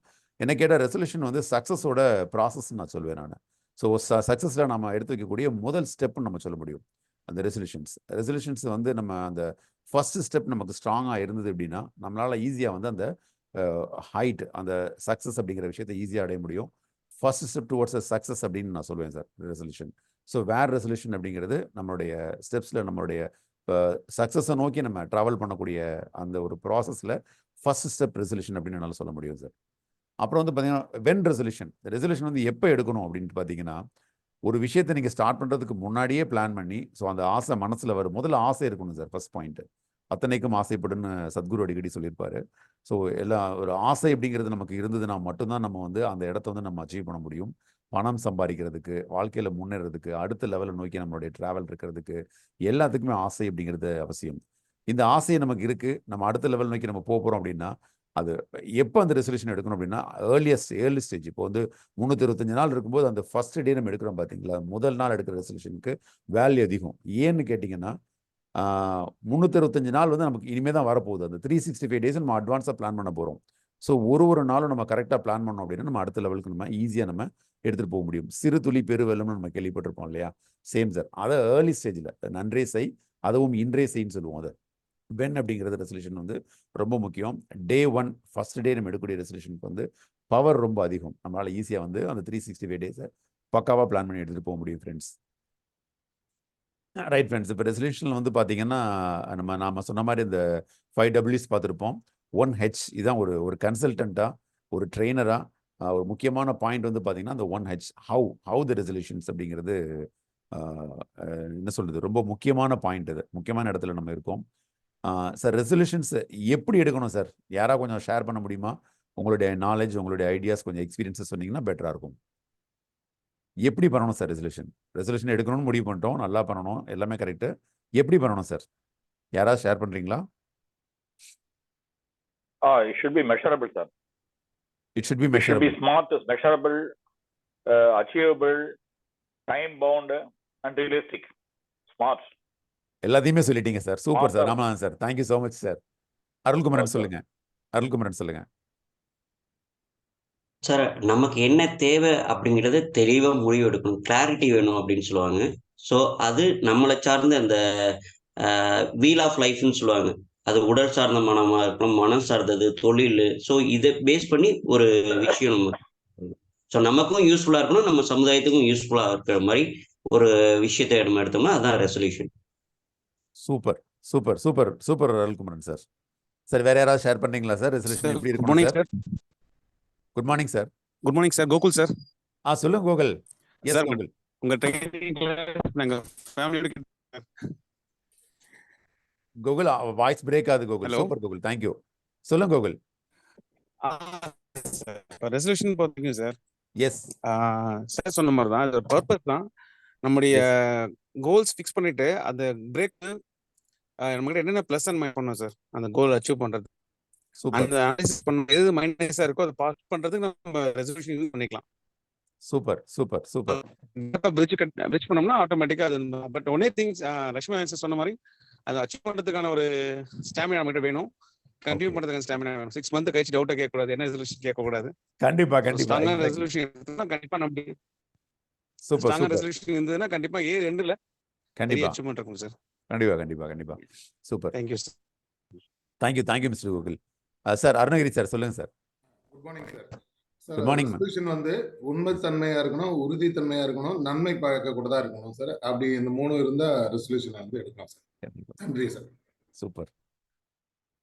என்ன கேட்டால் ரெசல்யூஷன் வந்து சக்ஸஸோட ப்ராசஸ்ன்னு நான் சொல்வேன் நான். ஸோ சக்ஸஸில் நம்ம எடுத்து வைக்கக்கூடிய முதல் ஸ்டெப்னு நம்ம சொல்ல முடியும் அந்த ரெசல்யூஷன்ஸ் வந்து நம்ம அந்த ஃபர்ஸ்ட் ஸ்டெப் நமக்கு ஸ்ட்ராங்காக இருந்தது அப்படின்னா நம்மளால் ஈஸியாக வந்து அந்த ஹைட் அந்த சக்ஸஸ் அப்படிங்கிற விஷயத்தை ஈஸியாக அடைய முடியும். ஃபர்ஸ்ட் ஸ்டெப் டுவர்ட்ஸ் சக்ஸஸ் அப்படின்னு நான் சொல்லுவேன் சார் ரெசல்யூஷன். ஸோ ரெசல்யூஷன் அப்படிங்கிறது நம்மளுடைய ஸ்டெப்ஸில் நம்மளுடைய சக்ஸஸை நோக்கி நம்ம ட்ராவல் பண்ணக்கூடிய அந்த ஒரு ப்ராசஸில் ஃபர்ஸ்ட் ஸ்டெப் ரெசல்யூஷன் அப்படின்னு என்னால் சொல்ல முடியும் சார். அப்புறம் வந்து பார்த்தீங்கன்னா ரெசல்யூஷன் வந்து எப்போ எடுக்கணும் அப்படின்ட்டு பார்த்தீங்கன்னா, ஒரு விஷயத்தை நீங்கள் ஸ்டார்ட் பண்ணுறதுக்கு முன்னாடியே பிளான் பண்ணி ஸோ அந்த ஆசை மனசில் வரும். முதல்ல ஆசை இருக்கணும் சார் ஃபர்ஸ்ட் பாயிண்ட்டு. அத்தனைக்கும் ஆசைப்படுன்னு சத்குரு அடிக்கடி சொல்லியிருப்பாரு. ஸோ ஒரு ஆசை அப்படிங்கிறது நமக்கு இருந்ததுன்னா மட்டும்தான் நம்ம வந்து அந்த இடத்த வந்து நம்ம அச்சீவ் பண்ண முடியும். பணம் சம்பாதிக்கிறதுக்கு, வாழ்க்கையில் முன்னேறதுக்கு, அடுத்த லெவலை நோக்கி நம்மளுடைய ட்ராவல் இருக்கிறதுக்கு எல்லாத்துக்குமே ஆசை அப்படிங்கிறது அவசியம். இந்த ஆசை நமக்கு இருக்குது, நம்ம அடுத்த லெவல் நோக்கி நம்ம போகிறோம் அப்படின்னா அது எப்போ அந்த ரெசல்யூஷன் எடுக்கணும் அப்படின்னா ஏர்லி ஸ்டேஜ். இப்போ வந்து 365 நாள் இருக்கும்போது அந்த ஃபர்ஸ்ட் டே நம்ம எடுக்கிறோம் பார்த்தீங்களா, முதல் நாள் எடுக்கிற ரெசல்யூஷனுக்கு வேல்யூ அதிகம். ஏன்னு கேட்டிங்கன்னா 365 நாள் வந்து நமக்கு இனிமேல் தான் வரப்போகுது. அந்த 365 டேஸ் நம்ம அட்வான்ஸாக பிளான் பண்ண போகிறோம். ஸோ ஒரு நாளும் நம்ம கரெக்டாக பிளான் பண்ணோம் அப்படின்னா நம்ம அடுத்த லெவலுக்கு நம்ம ஈஸியாக நம்ம எடுத்துகிட்டு போக முடியும். சிறு துளி பெருவெள்ளம்னு நம்ம கேள்விப்பட்டிருப்போம் இல்லையா, சேம் சார். அதை ஏர்லி ஸ்டேஜில் நன்றே செய், அதுவும் இன்றே செய்ன்னு சொல்லுவோம். அதை அப்படிங்கிறது ரெசல்யூஷன் வந்து ரொம்ப முக்கியம். டே 1 ஃபர்ஸ்ட் டே நம்ம எடுக்கக்கூடிய ரெசல்யூஷனுக்கு வந்து பவர் ரொம்ப அதிகம். நம்மளால் ஈஸியாக வந்து அந்த 365 டேஸை பக்காவாக பிளான் பண்ணி எடுத்துகிட்டு போக முடியும் ஃப்ரெண்ட்ஸ். Right friends. இப்போ ரெசல்யூஷனில் வந்து பார்த்தீங்கன்னா நம்ம சொன்ன மாதிரி இந்த 5 Ws பார்த்துருப்போம். 1H இதுதான் ஒரு கன்சல்டண்ட்டாக ஒரு ட்ரெயினராக ஒரு முக்கியமான பாயிண்ட் வந்து பார்த்தீங்கன்னா அந்த 1H ஹவு த ரெசல்யூஷன்ஸ் அப்படிங்கிறது என்ன சொல்கிறது ரொம்ப முக்கியமான பாயிண்ட். இது முக்கியமான இடத்துல நம்ம இருக்கோம் சார். ரெசல்யூஷன்ஸ் எப்படி எடுக்கணும் சார், யாராவது கொஞ்சம் ஷேர் பண்ண முடியுமா? உங்களுடைய நாலேஜ், உங்களுடைய ஐடியாஸ், கொஞ்சம் எக்ஸ்பீரியன்ஸஸ் சொன்னீங்கன்னா பெட்டராக இருக்கும். எப்படி பண்ணணும் சார் ரெசல்யூஷன் எடுக்கணும்னு முடிவு பண்ணிட்டோம், நல்லா பண்ணணும், எல்லாமே கரெக்டு. எப்படி பண்ணணும் சார், யாராவது ஷேர் பண்ணுறீங்களா? It should be measurable, sir. It should be It should measurable. be smart, measurable, achievable, time bound, and realistic. Smart. எல்லாத்தையுமே சொல்லிட்டீங்க சார். Super sir. Smart. ஆமாம் sir. Thank you so much sir. Arulkumaran சொல்லுங்க. அருள்குமரன் சொல்லுங்க. Sir, நமக்கு என்ன தேவை அப்படிங்கிறது தெளிவா முடிவு எடுக்கணும். கிளாரிட்டி வேணும் அப்படின்னு சொல்லுவாங்க. ஸோ அது நம்மளை சார்ந்த அந்த வீல் ஆஃப் லைஃப்னு சொல்லுவாங்க. அது உடல் சார்ந்த மனமா இருக்கணும், மனம் சார்ந்தது, தொழில். ஸோ இதை பேஸ் பண்ணி ஒரு விஷயம் நம்ம ஸோ நமக்கும் யூஸ்ஃபுல்லா இருக்கணும், நம்ம சமுதாயத்துக்கும் யூஸ்ஃபுல்லா இருக்கிற மாதிரி ஒரு விஷயத்தை நம்ம எடுத்தோம்னா அதான் resolution. Super super super super Arulkumaran sir. Sir வேற யாராவது ஷேர் பண்ணீங்களா சார்? ரெசல்யூஷன் எப்படி குட் இருக்கும் morning sir? Sir. Good morning sir. Good morning sir. Gokul sir. சொல்லுங்க கோகுல். Yes sir, Gokul. உங்க ட்ரைனிங்ல நாங்க ஃபேமிலியோட கோகுல் வாய்ஸ் பிரேக் ஆகுது Gokul. Hello. Super Gokul, thank you. சொல்லுங்க கோகுல். ரெசல்யூஷன் பார்த்தீங்க சார். எஸ் சார் சொன்ன மாதிரி தான், இது பர்பஸ் தான். நம்முடைய கோல்ஸ் ஃபிக்ஸ் பண்ணிட்டு அந்த பிரேக் நம்மகிட்ட என்னென்ன ப்ளஸ் அண்ட் மைனஸ் பண்ணோம் சார் அந்த கோல் அச்சீவ் பண்றது. சூப்பர் அந்த அனாலிசிஸ் பண்ண எது மைனஸா இருக்கோ அதை பாஸ் பண்றதுக்கு நம்ம ரெசல்யூஷன் யூஸ் பண்ணிக்கலாம். Super super super. பிரிட்ஜ் பண்ணோம்னா ஆட்டோமேட்டிக்கா அது. பட் ஒன்னே திங்ஸ் லட்சுமி ஆன்சர் சொன்ன மாதிரி அதை அச்சீவ் பண்றதுக்கான ஒரு ஸ்டாமினா நம்மகிட்ட வேணும். கண்டினியூ பண்றதுக்கான ஸ்டாமினா வேணும். 6 மந்த் கழிச்சு டவுட்டை கேட்கக்கூடாது, என்ன ரெசல்யூஷன் கேட்கக்கூடாது. கண்டிப்பா கண்டிப்பா ஸ்ட்ராங்கான exactly. ரெசல்யூஷன் எடுத்தோம்னா கண்டிப்பா நம்ம சூப்பர் ஸ்ட்ராங்கான சூப்பர் ரெசல்யூஷன் இருந்ததுன்னா கண்டிப்பா ஏ எண்ட்ல பெரிய கண்டிப்பா அச்சீவ்மெண்ட் இருக்கும் சார். கண்டிப்பா கண்டிப்பா கண்டிப்பா. Super. Thank you sir. Thank you mister Gokul. Sir Arunagiri sir சொல்லுங்க sir. Good morning sir. Good sir morning, ma'am. Resolution வந்து உண்மைத்தன்மையா இருக்கணும், உறுதித்தன்மையா இருக்கணும், நன்மை பார்க்கக்கூடதா இருக்கணும் சார். அப்படி இந்த 3 இருந்தா ரெசல்யூஷன் வந்து எடுக்கலாம் சார். நன்றி சார். Super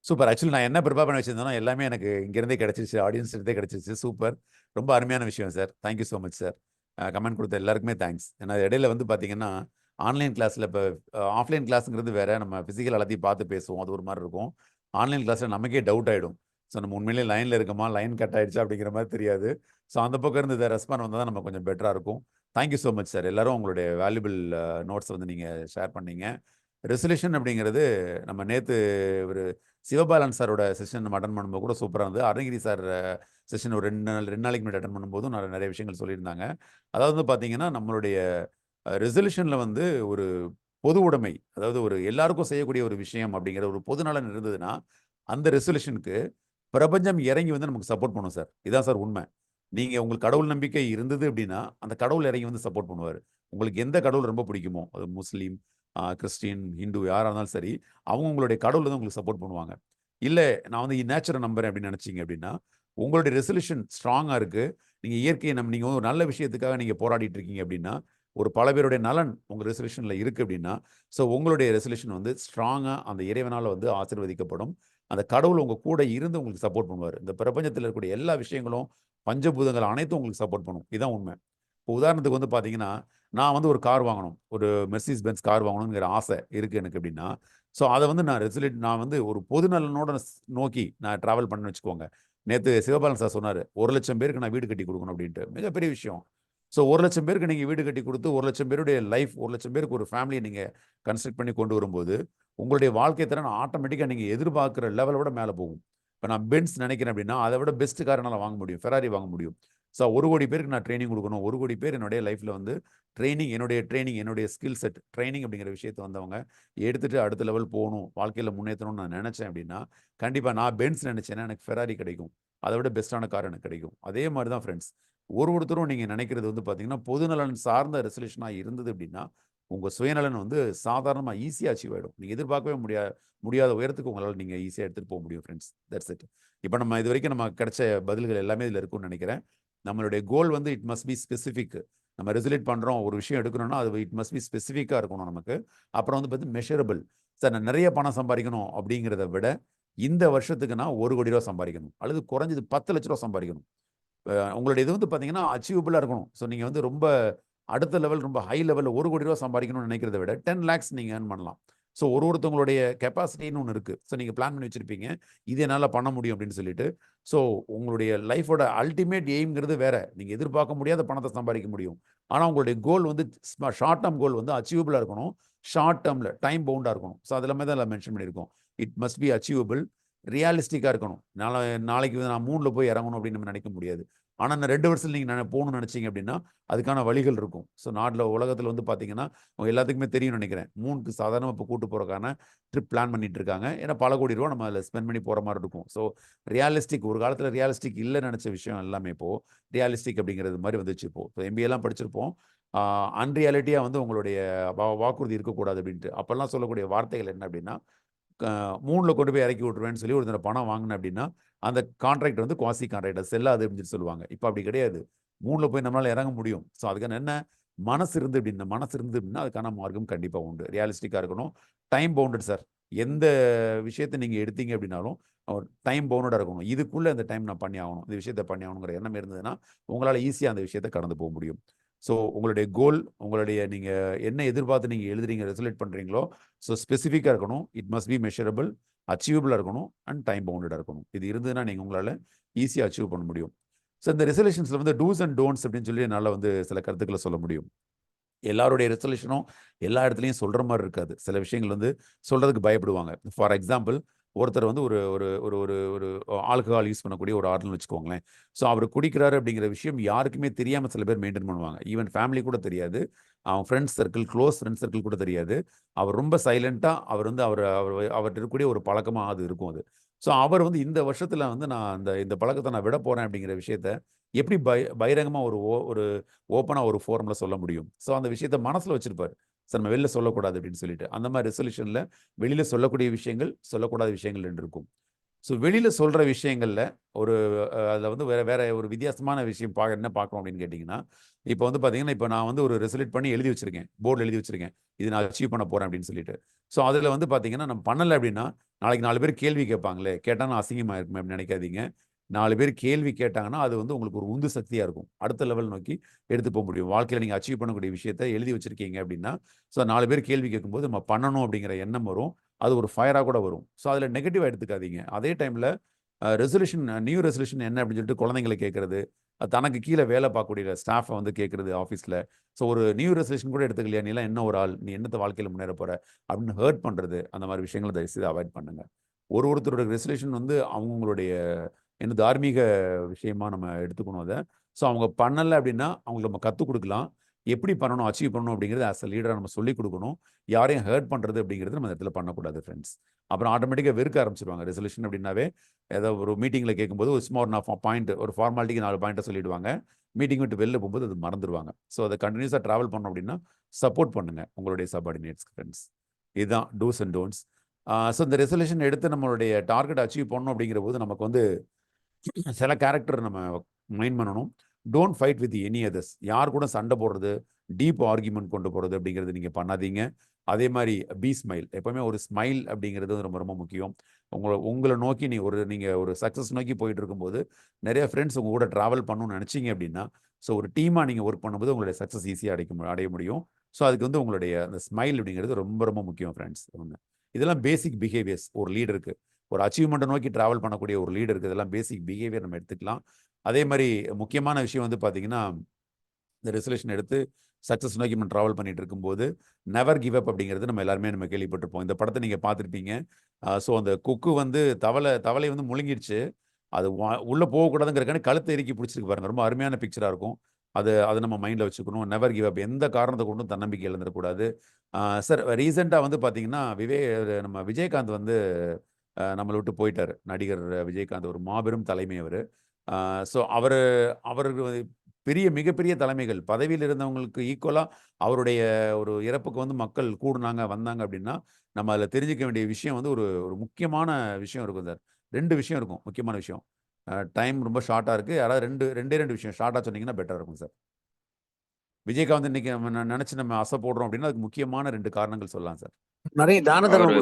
super. ஆக்சுவலி நான் என்ன ப்ரிப்பேர் பண்ணி வச்சிருந்தேனோ எல்லாமே எனக்கு இங்கேருந்தே கிடச்சிருச்சு, ஆடியன்ஸ் இருந்தே கிடச்சிருச்சு. சூப்பர், ரொம்ப அருமையான விஷயம் sir. Thank you so much sir. Comment கொடுத்த எல்லாருக்குமே தேங்க்ஸ். ஏன்னா இடையில வந்து பார்த்தீங்கன்னா ஆன்லைன் கிளாஸில் இப்போ ஆஃப்லைன் கிளாஸுங்கிறது வேற, நம்ம ஃபிசிக்கல் எல்லாத்தையும் பார்த்து பேசுவோம், அது ஒரு மாதிரி இருக்கும். ஆன்லைன் கிளாஸில் நமக்கே டவுட் ஆகிடும். ஸோ நம்ம உண்மையிலேயே லைனில் இருக்கோமா, லைன் கட் ஆகிடுச்சா அப்படிங்கிற மாதிரி தெரியாது. ஸோ அந்த பக்கம் இருந்து ரெஸ்பாண்ட் வந்தால் தான் நம்ம கொஞ்சம் பெட்டராக இருக்கும். Thank you so much sir. எல்லாரும் உங்களுடைய வேல்யூபிள் நோட்ஸ் வந்து நீங்கள் ஷேர் பண்ணீங்க. ரெசல்யூஷன் அப்படிங்கிறது நம்ம நேற்று ஒரு சிவபாலன் சாரோட செஷன் நம்ம அட்டன் பண்ணும்போது கூட சூப்பராக இருந்தது. அருணகிரி சார் செஷன் ஒரு 2 நாளைக்கு முன்னாடி அட்டன் பண்ணும்போதும் நிறைய விஷயங்கள் சொல்லியிருந்தாங்க. அதாவது வந்து பார்த்தீங்கன்னா நம்மளுடைய ரெசல்யூஷனில் வந்து ஒரு பொது உடைமை, அதாவது ஒரு எல்லாருக்கும் செய்யக்கூடிய ஒரு விஷயம் அப்படிங்கிற ஒரு பொது நலன் இருந்ததுன்னா அந்த ரெசல்யூஷனுக்கு பிரபஞ்சம் இறங்கி வந்து நமக்கு சப்போர்ட் பண்ணும் சார். இதான் சார் உண்மை. நீங்கள் உங்களுக்கு கடவுள் நம்பிக்கை இருந்தது அப்படின்னா அந்த கடவுள் இறங்கி வந்து சப்போர்ட் பண்ணுவார். உங்களுக்கு எந்த கடவுள் ரொம்ப பிடிக்குமோ, அது முஸ்லீம், கிறிஸ்டின், ஹிந்து யாராக இருந்தாலும் சரி, அவங்க உங்களுடைய கடவுள் வந்து உங்களுக்கு சப்போர்ட் பண்ணுவாங்க. இல்லை நான் வந்து நேச்சரை நம்புறேன் அப்படின்னு நினச்சிங்க அப்படின்னா உங்களுடைய ரெசல்யூஷன் ஸ்ட்ராங்காக இருக்குது, நீங்கள் இயற்கையை நீங்கள் ஒரு நல்ல விஷயத்துக்காக நீங்கள் போராடிட்டு இருக்கீங்க அப்படின்னா, ஒரு பல பேருடைய நலன் உங்கள் ரெசல்யூஷனில் இருக்குது அப்படின்னா, ஸோ உங்களுடைய ரெசல்யூஷன் வந்து ஸ்ட்ராங்காக அந்த இறைவனால் வந்து ஆசீர்வதிக்கப்படும். அந்த கடவுள் உங்கள் கூட இருந்து உங்களுக்கு சப்போர்ட் பண்ணுவார். இந்த பிரபஞ்சத்தில் இருக்கக்கூடிய எல்லா விஷயங்களும், பஞ்சபூதங்கள் அனைத்தும் உங்களுக்கு சப்போர்ட் பண்ணும். இதுதான் உண்மை. இப்போ உதாரணத்துக்கு வந்து பார்த்தீங்கன்னா, நான் வந்து ஒரு கார் வாங்கணும், ஒரு மெர்சிடிஸ் பென்ஸ் கார் வாங்கணுங்கிற ஆசை இருக்குது எனக்கு அப்படின்னா, ஸோ அதை வந்து நான் வந்து ஒரு பொது நலனோட நோக்கி நான் ட்ராவல் பண்ணணும்னு வச்சுக்கோங்க. நேற்று சிவபாலன் சார் சொன்னார், 1,00,000 பேருக்கு நான் வீடு கட்டி கொடுக்கணும் அப்படின்ட்டு. மிகப்பெரிய விஷயம். ஸோ 1,00,000 பேருக்கு நீங்கள் வீடு கட்டி கொடுத்து 1,00,000 பேருடைய லைஃப், 1,00,000 பேருக்கு ஒரு ஃபேமிலியை நீங்கள் கன்ஸ்ட்ரக்ட் பண்ணி கொண்டு வரும்போது உங்களுடைய வாழ்க்கை திறன் ஆட்டோமேட்டிக்காக நீங்கள் எதிர்பார்க்குற லெவலை விட மேலே போகும். இப்போ நான் பென்ஸ் நினைக்கிறேன் அப்படின்னா அதை விட பெஸ்ட் கார் என்னால் வாங்க முடியும், ஃபெராரி வாங்க முடியும். ஸோ 1 கோடி பேருக்கு நான் ட்ரைனிங் கொடுக்கணும், 1 கோடி பேர் என்னுடைய லைஃப்பில் வந்து என்னுடைய ஸ்கில் செட் ட்ரைனிங் அப்படிங்கிற விஷயத்தை வந்தவங்க எடுத்துகிட்டு அடுத்த லெவல் போகணும், வாழ்க்கையில் முன்னேற்றணும்னு நான் நினச்சேன் அப்படின்னா கண்டிப்பாக நான் பென்ஸ் நினச்சேன்னா எனக்கு ஃபெராரி கிடைக்கும், அதை விட பெஸ்ட்டான கார் எனக்கு கிடைக்கும். அதே மாதிரி தான் ஃப்ரெண்ட்ஸ், ஒருத்தரும் நீங்கள் நினைக்கிறது வந்து பார்த்தீங்கன்னா பொதுநலன் சார்ந்த ரெசல்யூஷனாக இருந்தது அப்படின்னா உங்கள் சுயநலன் வந்து சாதாரணமாக ஈஸியாக அச்சீவ் ஆகிடும். நீங்கள் எதிர்பார்க்கவே முடியாத உயரத்துக்கு உங்களால் நீங்கள் ஈஸியாக எடுத்துகிட்டு போக முடியும் ஃப்ரெண்ட்ஸ். That's it. இப்போ நம்ம இது வரைக்கும் நம்ம கிடைச்ச பதில்கள் எல்லாமே இதில் இருக்கும்னு நினைக்கிறேன். நம்மளுடைய கோல் வந்து இட் மஸ்ட் பி ஸ்பெசிஃபிக். நம்ம ரெசல்யூட் பண்ணுறோம், ஒரு விஷயம் எடுக்கணும்னா அது இட் மஸ்ட் பி ஸ்பெசிஃபிக்காக இருக்கணும் நமக்கு. அப்புறம் வந்து பார்த்து மெஷரபிள். சார் நான் நிறைய பணம் சம்பாதிக்கணும் அப்படிங்கிறத விட இந்த வருஷத்துக்கு நான் 1 கோடி ரூபா சம்பாதிக்கணும், அல்லது குறைஞ்சது 10 லட்ச ரூபா சம்பாதிக்கணும். உங்களுடைய இது வந்து பார்த்தீங்கன்னா அச்சீவபிளாக இருக்கணும். ஸோ நீங்கள் வந்து ரொம்ப அடுத்த லெவல், ரொம்ப ஹை லெவலில் 1 கோடி ரூபா சம்பாதிக்கணும்னு நினைக்கிறத விட 10 lakhs நீங்கள் ஏர்ன் பண்ணலாம். ஸோ ஒருத்தவங்களுடைய கெப்பாசிட்டின்னு ஒன்று இருக்குது. ஸோ நீங்கள் பிளான் பண்ணி வச்சுருப்பீங்க, இது என்னால் பண்ண முடியும் அப்படின்னு சொல்லிட்டு. ஸோ உங்களுடைய லைஃபோட அல்டிமேட் எய்ம்ங்கிறது வேற. நீங்கள் எதிர்பார்க்க முடியாத பணத்தை சம்பாதிக்க முடியும். ஆனால் உங்களுடைய கோல் வந்து ஷார்ட் டேர்ம் கோல் வந்து அச்சீவபிளாக இருக்கணும், ஷார்ட் டேர்மில் டைம் பவுண்டாக இருக்கணும். ஸோ அது எல்லாமே தான் மென்ஷன் பண்ணியிருக்கோம். இட் மஸ்ட் பி அச்சீவபிள், ரியாலிஸ்டிக்காக இருக்கணும். நாளைக்கு வந்து நான் 3ல் போய் இறங்கணும் அப்படின்னு நம்ம நினைக்க முடியாது. ஆனால் நான் 2 வருஷத்தில் நீங்கள் போகணும்னு நினச்சிங்க அப்படின்னா அதுக்கான வழிகள் இருக்கும். ஸோ உலகத்தில் வந்து பார்த்தீங்கன்னா எல்லாத்துக்குமே தெரியும் நினைக்கிறேன், 3க்கு சாதாரணமாக இப்போ கூட்டு போகிறக்கான ட்ரிப் பிளான் பண்ணிட்டு இருக்காங்க. ஏன்னா பல கோடி ரூபா நம்ம அதில் ஸ்பெண்ட் பண்ணி போகிற மாதிரி இருக்கும். ஸோ ரியாலிஸ்டிக், ஒரு காலத்தில் ரியாலிஸ்டிக் இல்லைன்னு நினச்ச விஷயம் எல்லாமே இப்போது ரியாலிஸ்டிக் அப்படிங்கிறது மாதிரி வந்துச்சு. இப்போ எம்பிஏலாம் படிச்சிருப்போம், அன்ரியாலிட்டியாக வந்து உங்களுடைய வாக்குறுதி இருக்கக்கூடாது அப்படின்ட்டு. அப்போல்லாம் சொல்லக்கூடிய வார்த்தைகள் என்ன அப்படின்னா, 3ல் கொண்டு போய் இறக்கி விட்ருவேன்னு சொல்லி ஒரு பணம் வாங்கினேன் அப்படின்னா அந்த கான்ட்ராக்ட் வந்து குவாசி கான்ட்ராக்ட், செல்லாது அப்படின்னு சொல்லுவாங்க. இப்போ அப்படி கிடையாது, 3ல் போய் நம்மளால் இறங்க முடியும். ஸோ அதுக்கான என்ன மனசு இருந்து அப்படின்னா அதுக்கான மார்க்கம் கண்டிப்பாக உண்டு. ரியாலிஸ்டிக்காக இருக்கணும், டைம் பவுண்டட் சார். எந்த விஷயத்தை நீங்கள் எடுத்தீங்க அப்படின்னாலும் டைம் பவுண்டடாக இருக்கணும். இதுக்குள்ளே இந்த டைம் நான் பண்ணி ஆகணும், இந்த விஷயத்தை பண்ணி ஆகணுங்கிற எண்ணம் இருந்ததுன்னா உங்களால் ஈஸியாக அந்த விஷயத்தை கடந்து போக முடியும். ஸோ உங்களுடைய கோல், உங்களுடைய நீங்கள் என்ன எதிர்பார்த்து நீங்கள் எழுதுறீங்க, ரெசல்யூட் பண்ணுறீங்களோ, ஸோ ஸ்பெசிஃபிக்காக இருக்கணும், இட் மஸ்ட் பி மெஷரபிள், அச்சீவபிளாக இருக்கணும், அண்ட் டைம் பவுண்டடாக இருக்கணும். இது இருந்ததுன்னா நீங்கள் உங்களால் ஈஸியாக அச்சீவ் பண்ண முடியும். ஸோ இந்த ரெசல்யூஷன்ஸில் வந்து டூஸ் அண்ட் டோன்ட்ஸ் அப்படின்னு சொல்லி என்னால் வந்து சில கருத்துக்களை சொல்ல முடியும். எல்லாருடைய ரெசல்யூஷனும் எல்லா இடத்துலையும் சொல்கிற மாதிரி இருக்காது. சில விஷயங்கள் வந்து சொல்கிறதுக்கு பயப்படுவாங்க. ஃபார் எக்ஸாம்பிள், ஒருத்தர் வந்து ஒரு ஒரு ஒரு ஒரு ஒரு ஆல்கஹால் யூஸ் பண்ணக்கூடிய ஒரு ஆர்டர்னு வச்சுக்கோங்களேன். ஸோ அவர் குடிக்கிறாரு அப்படிங்கிற விஷயம் யாருக்குமே தெரியாமல் சில பேர் மெயின்டைன் பண்ணுவாங்க. ஈவன் ஃபேமிலி கூட தெரியாது, அவன் friends circle, close friends circle கூட தெரியாது. அவர் ரொம்ப சைலண்ட்டாக அவர் வந்து அவர்கிட்ட இருக்கக்கூடிய ஒரு பழக்கமாக அது இருக்கும் அது. ஸோ அவர் வந்து இந்த வருஷத்தில் வந்து நான் இந்த பழக்கத்தை நான் விட போகிறேன் அப்படிங்கிற விஷயத்த எப்படி பகிரங்கமாக ஒரு ஓப்பனாக ஒரு ஃபோரமில் சொல்ல முடியும்? ஸோ அந்த விஷயத்த மனசில் வச்சிருப்பார். சார் நம்ம வெளில சொல்லக்கூடாது அப்படின்னு சொல்லிட்டு. அந்த மாதிரி ரெசல்யூஷனில் வெளியில் சொல்லக்கூடிய விஷயங்கள், சொல்லக்கூடாத விஷயங்கள் 2 இருக்கும். ஸோ வெளியில் சொல்கிற விஷயங்களில் ஒரு அதில் வந்து வேற ஒரு வித்தியாசமான விஷயம் என்ன பார்க்கணும் அப்படின்னு கேட்டிங்கன்னா, இப்போ வந்து பார்த்தீங்கன்னா, இப்போ நான் வந்து ஒரு ரெசல்யூட் பண்ணி எழுதி வச்சிருக்கேன், போர்டில் எழுதி வச்சிருக்கேன், இது நான் அச்சீவ் பண்ண போகிறேன் அப்படின்னு சொல்லிட்டு. ஸோ அதில் வந்து பார்த்தீங்கன்னா, நம்ம பண்ணலை அப்படின்னா நாளைக்கு 4 பேர் கேள்வி கேட்பாங்களே, கேட்டால் நான் அசிங்கமாக இருக்குமே அப்படின்னு நினைக்காதீங்க. 4 பேர் கேள்வி கேட்டாங்கன்னா அது வந்து உங்களுக்கு ஒரு உந்து சக்தியாக இருக்கும். அடுத்த லெவல் நோக்கி எடுத்து போக முடியும். வாழ்க்கையில் நீங்கள் அச்சீவ் பண்ணக்கூடிய விஷயத்தை எழுதி வச்சிருக்கீங்க அப்படின்னா, ஸோ 4 பேர் கேள்வி கேட்கும்போது நம்ம பண்ணணும் அப்படிங்கிற எண்ணம் வரும். அது ஒரு ஃபயராக கூட வரும். ஸோ அதில் நெகட்டிவாக எடுத்துக்காதீங்க. அதே டைமில் நியூ ரெசல்யூஷன் என்ன அப்படின்னு சொல்லிட்டு குழந்தைங்களை கேட்கறது, தனக்கு கீழே வேலை பார்க்கக்கூடிய ஸ்டாஃபை வந்து கேட்கறது ஆஃபீஸில். ஸோ ஒரு நியூ ரெசல்யூஷன் கூட எடுத்துக்கலையா, நீலாம் என்ன ஒரு ஆள், நீ என்னத்த வாழ்க்கையில் முன்னேற போகிற அப்படின்னு ஹர்ட் பண்ணுறது, அந்த மாதிரி விஷயங்களை தயவுசெய்து அவாய்ட் பண்ணுங்கள். ஒருத்தரோட ரெசல்யூஷன் வந்து அவங்களுடைய தார்மீக விஷயமா நம்ம எடுத்துக்கணும் அதை. ஸோ அவங்க பண்ணலை அப்படின்னா அவங்களுக்கு நம்ம கற்றுக் கொடுக்கலாம். எப்படி பண்ணணும், அச்சீவ் பண்ணணும் அப்படிங்கிறது ஆஸ் அ லீடராக நம்ம சொல்லிக் கொடுக்கணும். யாரையும் ஹர்ட் பண்ணுறது அப்படிங்கிறது நம்ம இந்த இடத்துல பண்ணக்கூடாது ஃப்ரெண்ட்ஸ். அப்புறம் ஆட்டோமேட்டிக்காக வெறுக்க ஆரம்பிச்சிருவாங்க. ரெசல்யூஷன் அப்படின்னாவே ஏதோ ஒரு மீட்டிங்கில் கேட்கும்போது ஒரு ஸ்மால் பாயிண்ட், ஒரு ஃபார்மாலிட்டிக்கு 4 பாயிண்ட்டை சொல்லிடுவாங்க. மீட்டிங் விட்டு வெளில போகும்போது அது மறந்துடுவாங்க. ஸோ அதை கண்டினியூஸாக ட்ராவல் பண்ணணும் அப்படின்னா சப்போர்ட் பண்ணுங்கள் உங்களுடைய சப்பார்டினேட்ஸ் ஃப்ரெண்ட்ஸ். இதுதான் டூஸ் அண்ட் டோன்ட்ஸ். ஸோ இந்த ரெசல்யூஷன் எடுத்து நம்மளுடைய டார்கெட் அச்சீவ் பண்ணணும் அப்படிங்கிற போது நமக்கு வந்து சில கேரக்டர் நம்ம மைண்ட் பண்ணணும். Don't fight with any others. யார் கூட சண்டை போடுறது, டீப் ஆர்கியூமெண்ட் கொண்டு போகிறது அப்படிங்கிறது நீங்கள் பண்ணாதீங்க. அதே மாதிரி ஸ்மைல். எப்போவுமே ஒரு ஸ்மைல் அப்படிங்கிறது ரொம்ப ரொம்ப முக்கியம். உங்களை நோக்கி நீங்கள் ஒரு சக்ஸஸ் நோக்கி போயிட்டு இருக்கும்போது நிறைய ஃப்ரெண்ட்ஸ் உங்கள் கூட ட்ராவல் பண்ணணும்னு நினச்சிங்க அப்படின்னா, ஸோ ஒரு டீமாக நீங்கள் ஒர்க் பண்ணும்போது உங்களுடைய சக்ஸஸ் ஈஸியாக அடைய முடியும். ஸோ அதுக்கு வந்து உங்களுடைய அந்த ஸ்மைல் அப்படிங்கிறது ரொம்ப ரொம்ப முக்கியம் ஃப்ரெண்ட்ஸ். ஒன்று, இதெல்லாம் பேசிக் பிஹேவியர்ஸ் ஒரு லீடருக்கு. ஒரு அச்சீவ்மெண்ட்டை நோக்கி ட்ராவல் பண்ணக்கூடிய ஒரு லீடருக்கு இதெல்லாம் பேசிக் பிஹேவியர் நம்ம எடுத்துக்கலாம். அதே மாதிரி முக்கியமான விஷயம் வந்து பார்த்தீங்கன்னா, இந்த ரெசல்யூஷன் எடுத்து சக்ஸஸ் நோக்கி நம்ம ட்ராவல் பண்ணிட்டு இருக்கும்போது நெவர் கிவ் அப் அப்படிங்கிறது நம்ம எல்லாருமே நம்ம கேள்விப்பட்டிருப்போம். இந்த படத்தை நீங்கள் பார்த்துருப்பீங்க. ஸோ அந்த கொக்கு வந்து தவளை வந்து முழுங்கிடுச்சு. அது உள்ளே போகக்கூடாதுங்கிறக்கான கழுத்தை இறுக்கி பிடிச்சிருக்கு பாருங்க. ரொம்ப அருமையான பிக்சராக இருக்கும். அதை நம்ம மைண்டில் வச்சுக்கணும். Never give up. எந்த காரணத்தை கொண்டும் தன்னம்பிக்கை இழந்துடக்கூடாது. சார் ரீசெண்டாக வந்து பார்த்தீங்கன்னா, நம்ம விஜயகாந்த் வந்து நம்மளை விட்டு போயிட்டார். நடிகர் விஜயகாந்த் ஒரு மாபெரும் தலைமை அவர். ஸோ அவருக்கு மிகப்பெரிய தலைமைகள் பதவியில் இருந்தவங்களுக்கு ஈக்குவலாக அவருடைய ஒரு இறப்புக்கு வந்து மக்கள் வந்தாங்க அப்படின்னா, நம்ம அதில் தெரிஞ்சுக்க வேண்டிய விஷயம் வந்து ஒரு ஒரு முக்கியமான விஷயம் இருக்கும் சார். 2 விஷயம் இருக்கும், முக்கியமான விஷயம். டைம் ரொம்ப ஷார்ட்டாக இருக்குது. யாராவது 2 விஷயம் ஷார்ட்டாக சொன்னீங்கன்னா பெட்டராக இருக்கும் சார். விஜயகாந்த் இன்னைக்கு நம்ம நினச்சி நம்ம ஆசை போடுறோம் அப்படின்னா அதுக்கு முக்கியமான 2 காரணங்கள் சொல்லலாம் சார். நிறைய தான தர்மம்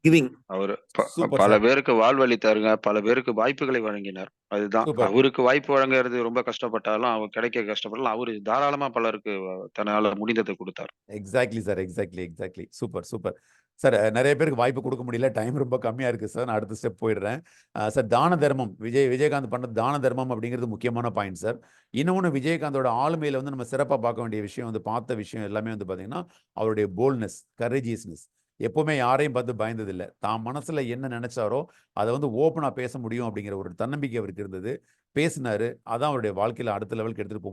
கிவிங். அவர் சூப்பர் பல சார். பேருக்கு வாழ்வளித்தாருங்க. பல பேருக்கு வாய்ப்புகளை வழங்கினார். அதுதான் சூப்பர். அவருக்கு வாய்ப்பு வழங்குறது ரொம்ப கஷ்டப்பட்டாலும், அவர் கிடைக்க கஷ்டப்பட்டாலும், அவரு தாராளமா பலருக்கு தன்னால முடிந்ததை கொடுத்தார். Exactly sir. Exactly. Super. Sir நிறைய பேருக்கு வாய்ப்பு கொடுக்க முடியல. டைம் ரொம்ப கம்மியாக இருக்குது சார். நான் அடுத்த ஸ்டெப் போயிடுறேன். சார் தான தர்மம். விஜயகாந்த் பண்ண தான தர்மம் அப்படிங்கிறது முக்கியமான பாயிண்ட் சார். இன்னொன்று விஜயகாந்தோட ஆளுமையில் வந்து நம்ம சிறப்பாக பார்க்க வேண்டிய விஷயம் வந்து பார்த்த விஷயம் எல்லாமே வந்து பார்த்தீங்கன்னா, அவருடைய போல்ட்னஸ், கரேஜியஸ்னஸ். எப்போவுமே யாரையும் பார்த்து பயந்ததில்லை. தான் மனசில் என்ன நினைச்சாரோ அதை வந்து ஓப்பனாக பேச முடியும் அப்படிங்கிற ஒரு தன்னம்பிக்கை அவருக்கு இருந்தது. பேசினாரு. அதான் அவருடைய வாழ்க்கையில் அடுத்த லெவலுக்கு எடுத்துகிட்டு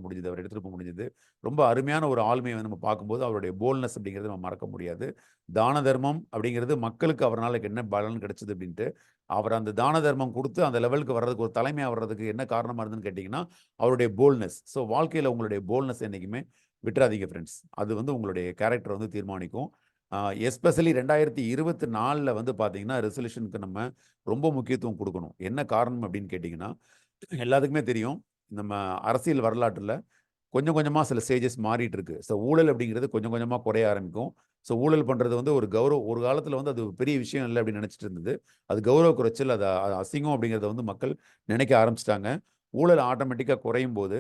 போக முடிஞ்சது. ரொம்ப அருமையான ஒரு ஆளுமையை நம்ம பார்க்கும்போது அவருடைய போல்ட்னஸ் அப்படிங்கிறது நம்ம மறக்க முடியாது. தான தர்மம் அப்படிங்கிறது மக்களுக்கு அவரால் என்ன பலன் கிடைச்சது அப்படின்ட்டு அவர் அந்த தான தர்மம் கொடுத்து அந்த லெவலுக்கு வர்றதுக்கு ஒரு தலைமையாக வர்றதுக்கு என்ன காரணமாக இருந்துன்னு கேட்டிங்கன்னா அவருடைய போல்ட்னஸ். ஸோ வாழ்க்கையில் உங்களுடைய போல்ட்னஸ் என்றைக்குமே விட்டுறாதீங்க ஃப்ரெண்ட்ஸ். அது வந்து உங்களுடைய கேரக்டர் வந்து தீர்மானிக்கும். எஸ்பெஷலி 2024 வந்து பார்த்தீங்கன்னா ரெசல்யூஷனுக்கு நம்ம ரொம்ப முக்கியத்துவம் கொடுக்கணும். என்ன காரணம் அப்படின்னு கேட்டிங்கன்னா, எல்லாத்துக்குமே தெரியும் நம்ம அரசியல் வரலாற்றில் கொஞ்சம் கொஞ்சமாக சில ஸ்டேஜஸ் மாறிட்டு இருக்கு. ஸோ ஊழல் அப்படிங்கிறது கொஞ்சம் கொஞ்சமாக குறைய ஆரம்பிக்கும். ஸோ ஊழல் பண்ணுறது வந்து ஒரு காலத்தில் வந்து அது பெரிய விஷயம் இல்லை அப்படின்னு நினச்சிட்டு இருந்தது. அது கௌரவ குறைச்சல், அது அசிங்கம் அப்படிங்கிறத வந்து மக்கள் நினைக்க ஆரம்பிச்சிட்டாங்க. ஊழல் ஆட்டோமேட்டிக்காக குறையும் போது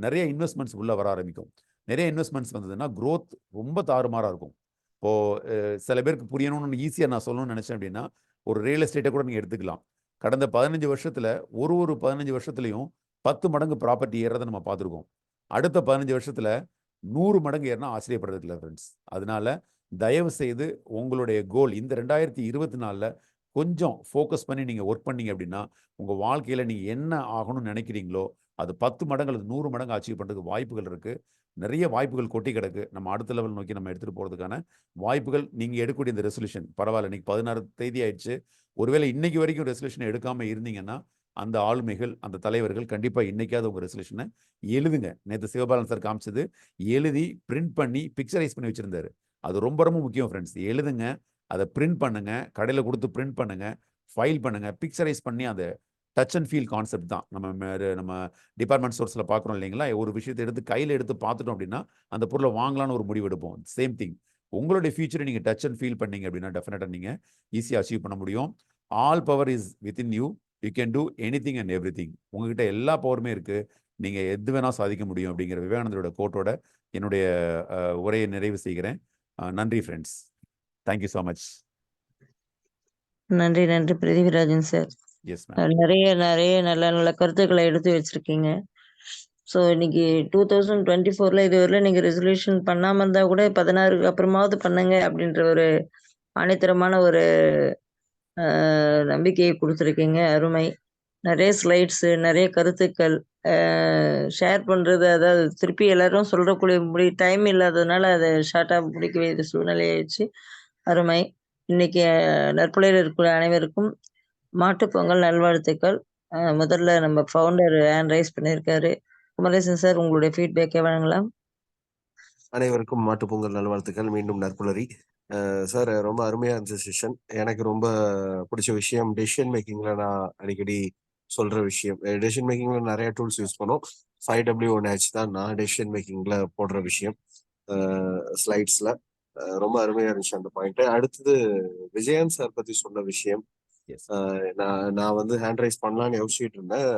நிறைய இன்வெஸ்ட்மெண்ட்ஸ் உள்ளே வர ஆரம்பிக்கும். நிறைய இன்வெஸ்ட்மெண்ட்ஸ் வந்ததுன்னா க்ரோத் ரொம்ப தாறுமாறாக இருக்கும். இப்போது சில பேருக்கு புரியணும்னு ஈஸியாக நான் சொல்லணும்னு நினச்சேன் அப்படின்னா, ஒரு ரியல் எஸ்டேட்டை கூட நீங்கள் எடுத்துக்கலாம். கடந்த 15 வருஷத்தில் ஒரு 15 வருஷத்துலையும் 10 மடங்கு ப்ராப்பர்ட்டி ஏறதை நம்ம பார்த்துருக்கோம். அடுத்த 15 வருஷத்தில் 100 மடங்கு ஏறினா ஆச்சரியப்படுறதுக்கு இல்லை ஃப்ரெண்ட்ஸ். அதனால தயவு செய்து உங்களுடைய கோல் இந்த 2024 கொஞ்சம் ஃபோக்கஸ் பண்ணி நீங்கள் ஒர்க் பண்ணீங்க அப்படின்னா உங்கள் வாழ்க்கையில் நீங்கள் என்ன ஆகணும்னு நினைக்கிறீங்களோ அது 10 மடங்கு அல்லது 100 மடங்கு அச்சீவ் பண்ணுறதுக்கு வாய்ப்புகள் இருக்குது. நிறைய வாய்ப்புகள் கொட்டி கிடக்கு. நம்ம அடுத்த லெவல் நோக்கி நம்ம எடுத்துகிட்டு போகிறதுக்கான வாய்ப்புகள் நீங்கள் எடுக்கக்கூடிய இந்த ரெசல்யூஷன் பரவாயில்ல. இன்னைக்கு 16 தேதி ஆயிடுச்சு. ஒருவேளை இன்னைக்கு வரைக்கும் ரெசல்யூஷன் எடுக்காமல் இருந்தீங்கன்னா அந்த ஆளுமைகள் அந்த தலைவர்கள் கண்டிப்பாக இன்னைக்காவது உங்கள் ரெசல்யூஷனை எழுதுங்க. நேற்று சிவபாலன் சார் காமிச்சது எழுதி பிரிண்ட் பண்ணி பிக்சரைஸ் பண்ணி வச்சுருந்தாரு. அது ரொம்ப ரொம்ப முக்கியம் ஃப்ரெண்ட்ஸ். எழுதுங்க, அதை பிரிண்ட் பண்ணுங்க, கடையில் கொடுத்து பிரிண்ட் பண்ணுங்க, ஃபைல் பண்ணுங்க, பிக்சரைஸ் பண்ணி அந்த டச் அண்ட் ஃபீல் கான்செப்ட் தான் நம்ம டிபார்ட்மெண்ட் ஸ்டோர்ஸில் பார்க்குறோம் இல்லைங்களா. ஒரு விஷயத்தை எடுத்து கையில் எடுத்து பார்த்துட்டோம் அப்படின்னா அந்த பொருளை வாங்கலான்னு ஒரு முடிவு எடுப்போம். சேம் திங் உங்களுடைய ஃபியூச்சரை நீங்கள் டச் அண்ட் ஃபீல் பண்ணீங்க அப்படின்னா டெஃபினட்டாக நீங்கள் ஈஸியாக அச்சீவ் பண்ண முடியும். All power is within you. You can do anything and every thing. உங்ககிட்ட எல்லா பவருமே இருக்குது. நீங்கள் எது வேணால் சாதிக்க முடியும் அப்படிங்கிற விவேகானந்தரோட கோட்டோட என்னுடைய உரையை நிறைவு செய்கிறேன். நன்றி ஃப்ரெண்ட்ஸ். Thank you so much. நன்றி நன்றி பிருத்திவிராஜன் சார். Yes ma'am. நிறைய நிறைய நல்ல நல்ல கருத்துக்களை எடுத்து வச்சிருக்கீங்க. ஸோ இன்னைக்கு 2024 இதுவரையில நீங்க ரெசல்யூஷன் பண்ணாம இருந்தா கூட 16க்கு அப்புறமாவது பண்ணுங்க அப்படின்ற ஒரு ஆணித்தரமான ஒரு நம்பிக்கையை கொடுத்துருக்கீங்க. அருமை. நிறைய ஸ்லைட்ஸ், நிறைய கருத்துக்கள் ஷேர் பண்றது, அதாவது திருப்பி எல்லாரும் சொல்றக்கூடிய டைம் இல்லாததுனால அதை ஷார்ட்டா முடிக்க வேண்டிய சூழ்நிலை ஆயிடுச்சு. அருமை. இன்னைக்கு நற்புலையில் இருக்கிற அனைவருக்கும் மாட்டுப்பொங்கல் நல்வாழ்த்துக்கள். முதல்ல நம்ம ஃபவுண்டர் ஹேண்ட் ரைஸ் பண்ணியிருக்காரு. குமரேசன் சார், உங்களுடைய ஃபீட்பேக்கை வழங்கலாம். அனைவருக்கும் மாட்டுப்பொங்கல் நல்வாழ்த்துக்கள். மீண்டும் நற்புலரி. சார், ரொம்ப அருமையா இருந்துச்சு செஷன். எனக்கு ரொம்ப பிடிச்ச விஷயம் டெசிஷன் மேக்கிங்ல நான் அடிக்கடி சொல்ற விஷயம். டெசிஷன் மேக்கிங்ல நிறைய டூல்ஸ் யூஸ் பண்ணோம். 5W1H தான் நான் டெசிஷன் மேக்கிங்ல போடுற விஷயம் ஸ்லைட்ஸ்ல. ரொம்ப அருமையா இருந்துச்சு அந்த பாயிண்ட். அடுத்தது விஜயன் சார் பத்தி சொன்ன விஷயம். நான் வந்து ஹேண்ட் ரைஸ் பண்ணலான்னு யோசிச்சுட்டு இருந்தேன்.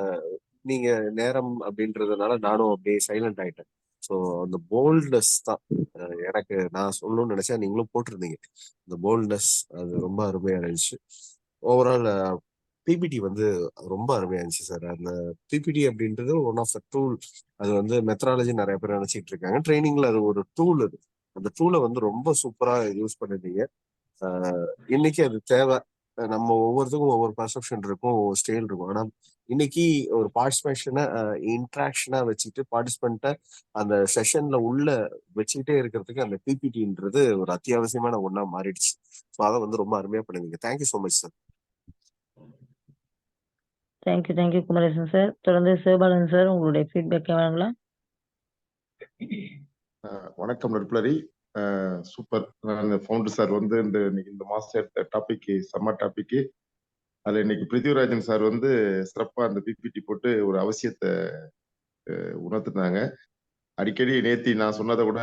நீங்க நேரம் அப்படின்றதுனால நானும் அப்படியே சைலண்ட் ஆயிட்டேன். ஸோ அந்த போல்ட்னஸ் தான் எனக்கு நான் சொல்லணும்னு நினைச்சா நீங்களும் போட்டிருந்தீங்க. இந்த போல்ட்னஸ் அது ரொம்ப அருமையா இருந்துச்சு. ஓவரால் பிபிடி வந்து ரொம்ப அருமையா இருந்துச்சு சார். அந்த பிபிடி அப்படின்றது ஒன் ஆஃப் த டூல். அது வந்து மெத்தடாலஜி நிறைய பேர் நினைச்சிட்டு இருக்காங்க. ட்ரைனிங்ல அது ஒரு டூல். அது அந்த டூலை வந்து ரொம்ப சூப்பரா யூஸ் பண்ணிருந்தீங்க. இன்னைக்கு அது தேவை. நம்ம ஒவ்வொருத்துக்கும் ஒவ்வொரு பர்செப்ஷன் இருக்கும், ஒவ்வொரு ஸ்டைல் இருக்கும். ஆனா இன்னைக்கு ஒரு பார்ட்டிசிபேஷனை இன்ட்ராக்ஷனா வச்சுட்டு பார்ட்டிசிபெண்ட்டை அந்த செஷன்ல உள்ள வச்சுக்கிட்டே இருக்கிறதுக்கு அந்த பிபிடின்றது ஒரு அத்தியாவசியமான ஒண்ணா மாறிடுச்சு. ஸோ அதை வந்து ரொம்ப அருமையா பண்ணுவீங்க. Thank you so much sir. Thank you Kumaresan sir. தொடர்ந்து சிவபாலன் சார், உங்களுடைய ஃபீட்பேக்கை வழங்கலாம். வணக்கம் நற்புலரி. சூப்பர். ஃபவுண்டர் சார் வந்து இந்த மாசம் எடுத்த டாபிக் செம்ம டாபிக். அதுல இன்னைக்கு பிருத்திவிராஜன் சார் வந்து சிறப்பா அந்த பிபிடி போட்டு ஒரு அவசியத்தை உணர்த்துனாங்க. அடிக்கடி நேத்தி நான் சொன்னதை கூட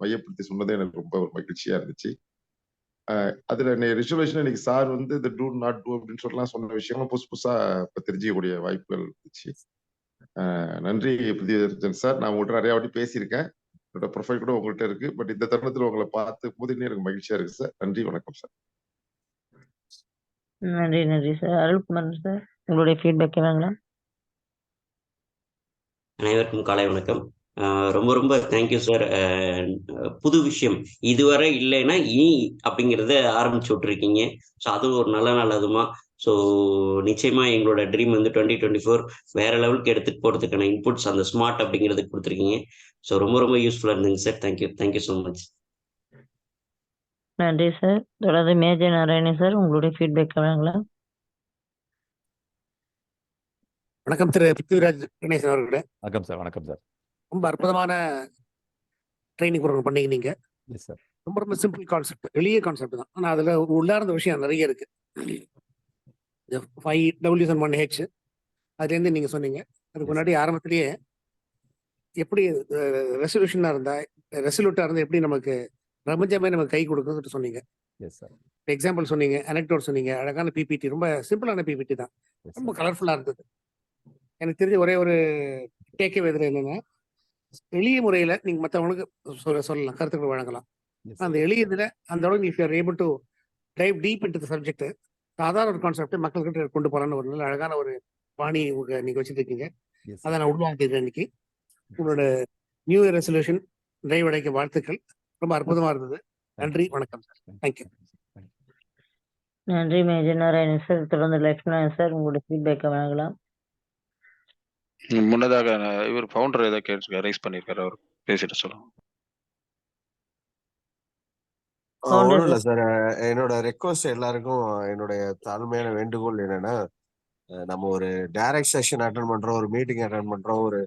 மையப்படுத்தி சொன்னது எனக்கு ரொம்ப ஒரு மகிழ்ச்சியா இருந்துச்சு. அதுல ரிசர்வேஷன் இன்னைக்கு சார் வந்து இந்த டூ நாட் டூ அப்படின்னு சொல்லலாம் சொன்ன விஷயங்களும் புதுசா இப்ப தெரிஞ்சிக்கக்கூடிய வாய்ப்புகள் இருந்துச்சு. நன்றி பிருத்திவிராஜன் சார். நான் உங்கள்கிட்ட நிறைய வாட்டி பேசியிருக்கேன். என்னோட ப்ரொஃபைல் கூட உங்கள்கிட்ட இருக்கு. பட் இந்த தருணத்துல உங்களை பார்த்து போது எனக்கு மகிழ்ச்சியா இருக்கு சார். நன்றி, வணக்கம் சார். நன்றி சார். அருள்குமார் சார், உங்களுடைய ஃபீட்பேக்கை வழங்கலாம். அனைவருக்கும் காலை வணக்கம். ரொம்ப ரொம்ப தேங்க்யூ சார். புது விஷயம் இதுவரை இல்லைன்னா இனி அப்படிங்கிறத ஆரம்பிச்சு விட்டுருக்கீங்க. ஸோ அது ஒரு நல்லதுமா. ஸோ நிச்சயமா எங்களோட ட்ரீம் வந்து 2024 வேற லெவலுக்கு எடுத்துட்டு போறதுக்கான இன்புட்ஸ் அந்த ஸ்மார்ட் அப்படிங்கிறதுக்கு கொடுத்துருக்கீங்க. ஸோ ரொம்ப ரொம்ப யூஸ்ஃபுல்லா இருந்துங்க சார். Thank you so much. நன்றி சார். தொடர்ந்து மேஜர் நாராயணன் சார், உங்களுடைய ஃபீட்பேக்கை வழங்கலாம். வணக்கம் திரு பிருத்திவிராஜ் கணேசன் அவர்களே. வணக்கம் சார். வணக்கம் சார். ரொம்ப அற்புதமான ட்ரைனிங் ப்ரோக்ராம் பண்ணீங்க நீங்க. Yes sir. ரொம்ப சிம்பிள் கான்செப்ட், எளிய கான்செப்ட் தான். ஆனால் அதுல உள்ளார்ந்த விஷயம் நிறைய இருக்கு. 5W1H அதுலேருந்து நீங்க சொன்னீங்க. அதுக்கு முன்னாடி ஆரம்பத்திலேயே எப்படி ரெசல்யூஷனா இருந்தா ரெசல்யூட்டா இருந்தா எப்படி நமக்கு பிரபஞ்சமே நமக்கு கை கொடுக்குன்னு சொன்னீங்க. எக்ஸாம்பிள் சொன்னீங்க, அனெக்டோட் சொன்னீங்க. அழகான பிபிடி, ரொம்ப சிம்பிளான பிபிடி தான், ரொம்ப கலர்ஃபுல்லா இருந்தது. எனக்கு தெரிஞ்ச ஒரே ஒரு டேக்கே எதிர என்னன்னா, எளிய முறையில நீங்க மற்றவங்களுக்கு சொல்லலாம், கருத்துக்கள் வழங்கலாம். அந்த எளிய இதுல அந்த அளவுக்கு if you are able to dive deep into the subject, சாதாரண ஒரு கான்செப்ட் மக்கள்கிட்ட கொண்டு போறான்னு ஒரு நல்ல அழகான ஒரு பாணி நீங்க வச்சுட்டு இருக்கீங்க. அதை நான் உள்வாங்கிக்கிறேன். இன்னைக்கு உங்களோட நியூ இயர் ரெசல்யூஷன் நிறைவடைக்க வாழ்த்துக்கள். ரொம்ப அற்புதமா இருந்தது. நன்றி, வணக்கம் சார். தேங்க்யூ. நன்றி மேஜர் நாராயணன் சார். தொடர்ந்து லட்சுமணன் சார் உங்களுடைய ஃபீட்பேக்கை வழங்கலாம். முன்னதாக இவர் ஃபவுண்டர் ஏதோ கேட்டு ரைஸ் பண்ணியிருக்காரு, அவர் பேசிட்டு சொல்லுங்க. ஒன்றும் இல்லை சார். என்னோட ரெக்வஸ்ட் எல்லாருக்கும் என்னுடைய தாழ்மையான வேண்டுகோள் என்னன்னா, நம்ம ஒரு டைரக்ட் செஷன் அட்டன் பண்றோம், ஒரு மீட்டிங் அட்டன் பண்றோம், ஒரு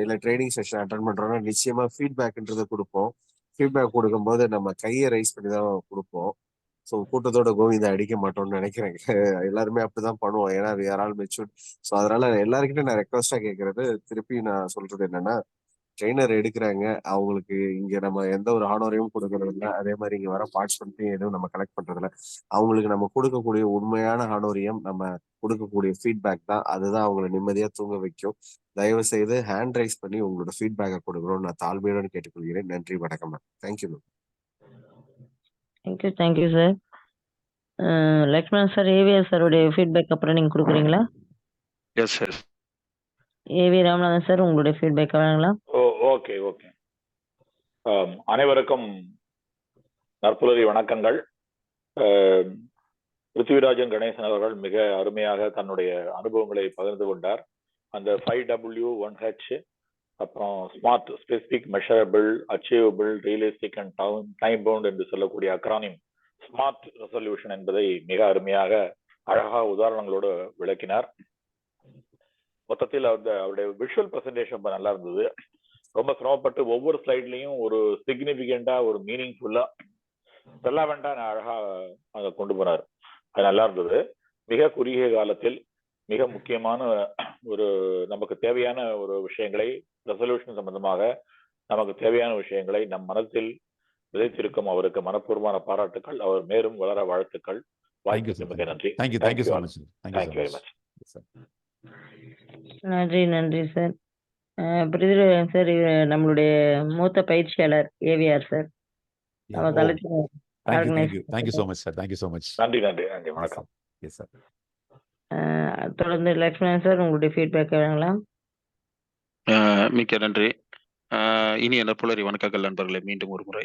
இல்ல ட்ரைனிங் செஷன் அட்டன் பண்றோம்னா நிச்சயமா ஃபீட்பேக்ன்றதை கொடுப்போம். ஃபீட்பேக் கொடுக்கும்போது நம்ம கையை ரைஸ் பண்ணி தான் கொடுப்போம். ஸோ கூட்டத்தோட கோவிந்தா அடிக்க மாட்டோம்னு நினைக்கிறேன். எல்லாருமே அப்படிதான் பண்ணுவோம், ஏன்னா அது யாராலும் மெச்சூர்ட். ஸோ அதனால எல்லாருக்கிட்ட நான் ரெக்வஸ்டா கேட்கறது, திருப்பி நான் சொல்றது என்னன்னா, ட்ரெயினர் எடுக்கிறாங்க, அவங்களுக்கு இங்க நம்ம எந்த ஒரு ஹானோரையும் கொடுக்கறது இல்லை. அதே மாதிரி இங்க வர பார்ட்டிசிபென்ட்டையும் எதுவும் நம்ம கலெக்ட் பண்றது இல்லை. அவங்களுக்கு நம்ம கொடுக்கக்கூடிய உண்மையான ஹானோரியம் நம்ம கொடுக்கக்கூடிய ஃபீட்பேக் தான். அதுதான் அவங்களை நிம்மதியா தூங்க வைக்கும். தயவு செய்து ஹேண்ட் ரைஸ் பண்ணி உங்களோட ஃபீட்பேக்கை கொடுக்கணும்னு நான் தாழ்மையுடன் கேட்டுக்கொள்கிறேன். நன்றி, வணக்கம் ma'am. Thank you ma'am. Thank you sir. Lakshmanan sir, AVR சாருடைய ஃபீட்பேக் அப்புறம் நீங்கள் கொடுக்குறீங்களா? Yes sir. AV Ramanathan sir, உங்களுடைய ஃபீட்பேக் வழங்கலாம். ஓகே. அனைவருக்கும் நற்புலரி வணக்கங்கள். பிருத்திவிராஜன் கணேசன் அவர்கள் மிக அருமையாக தன்னுடைய அனுபவங்களை பகிர்ந்து கொண்டார். அந்த 5W 1H, அப்புறம் smart, specific, measurable, achievable, realistic and time bound என்று சொல்லக்கூடிய அக்ரானிம் ஸ்மார்ட் ரெசல்யூஷன் என்பதை மிக அருமையாக அழகாக உதாரணங்களோடு விளக்கினார். மொத்தத்தில் அவருடைய விஷுவல் பிரசன்டேஷன் ரொம்ப நல்லா இருந்தது. ரொம்ப சிரமப்பட்டு ஒவ்வொரு ஸ்லைட்லையும் ஒரு சிக்னிபிகண்டா, ஒரு மீனிங்ஃபுல்லா, ரெலவெண்டா அழகா அங்க கொண்டு போனார். அது நல்லா இருந்தது. மிக குறுகிய காலத்தில் மிக முக்கியமான ஒரு நமக்கு தேவையான ஒரு விஷயங்களை, ரெசல்யூஷன் சம்பந்தமாக நமக்கு தேவையான விஷயங்களை நம் மனத்தில் விதைத்திருக்கும் அவருக்கு மனப்பூர்வமான பாராட்டுக்கள். அவர் மேலும் வளர வாழ்த்துக்கள். வாய்ப்புக்கு மிக நன்றி. Thank you so much. Thank you very much. நன்றி சார். பிருத்திவிராஜன் சார், நம்மளுடைய மூத்த பயிற்சியாளர் ஏவிஆர் சார். நம்ம thank you so much sir. Thank you so much. நன்றி. வணக்கம். Yes sir. தொடர்ந்து லக்ஷ்மணன் சார், உங்களுடைய ஃபீட்பேக் வழங்கலாம். மிக்க நன்றி. இனிய நற்புலரி வணக்கங்கள் நண்பர்களே. மீண்டும் ஒரு முறை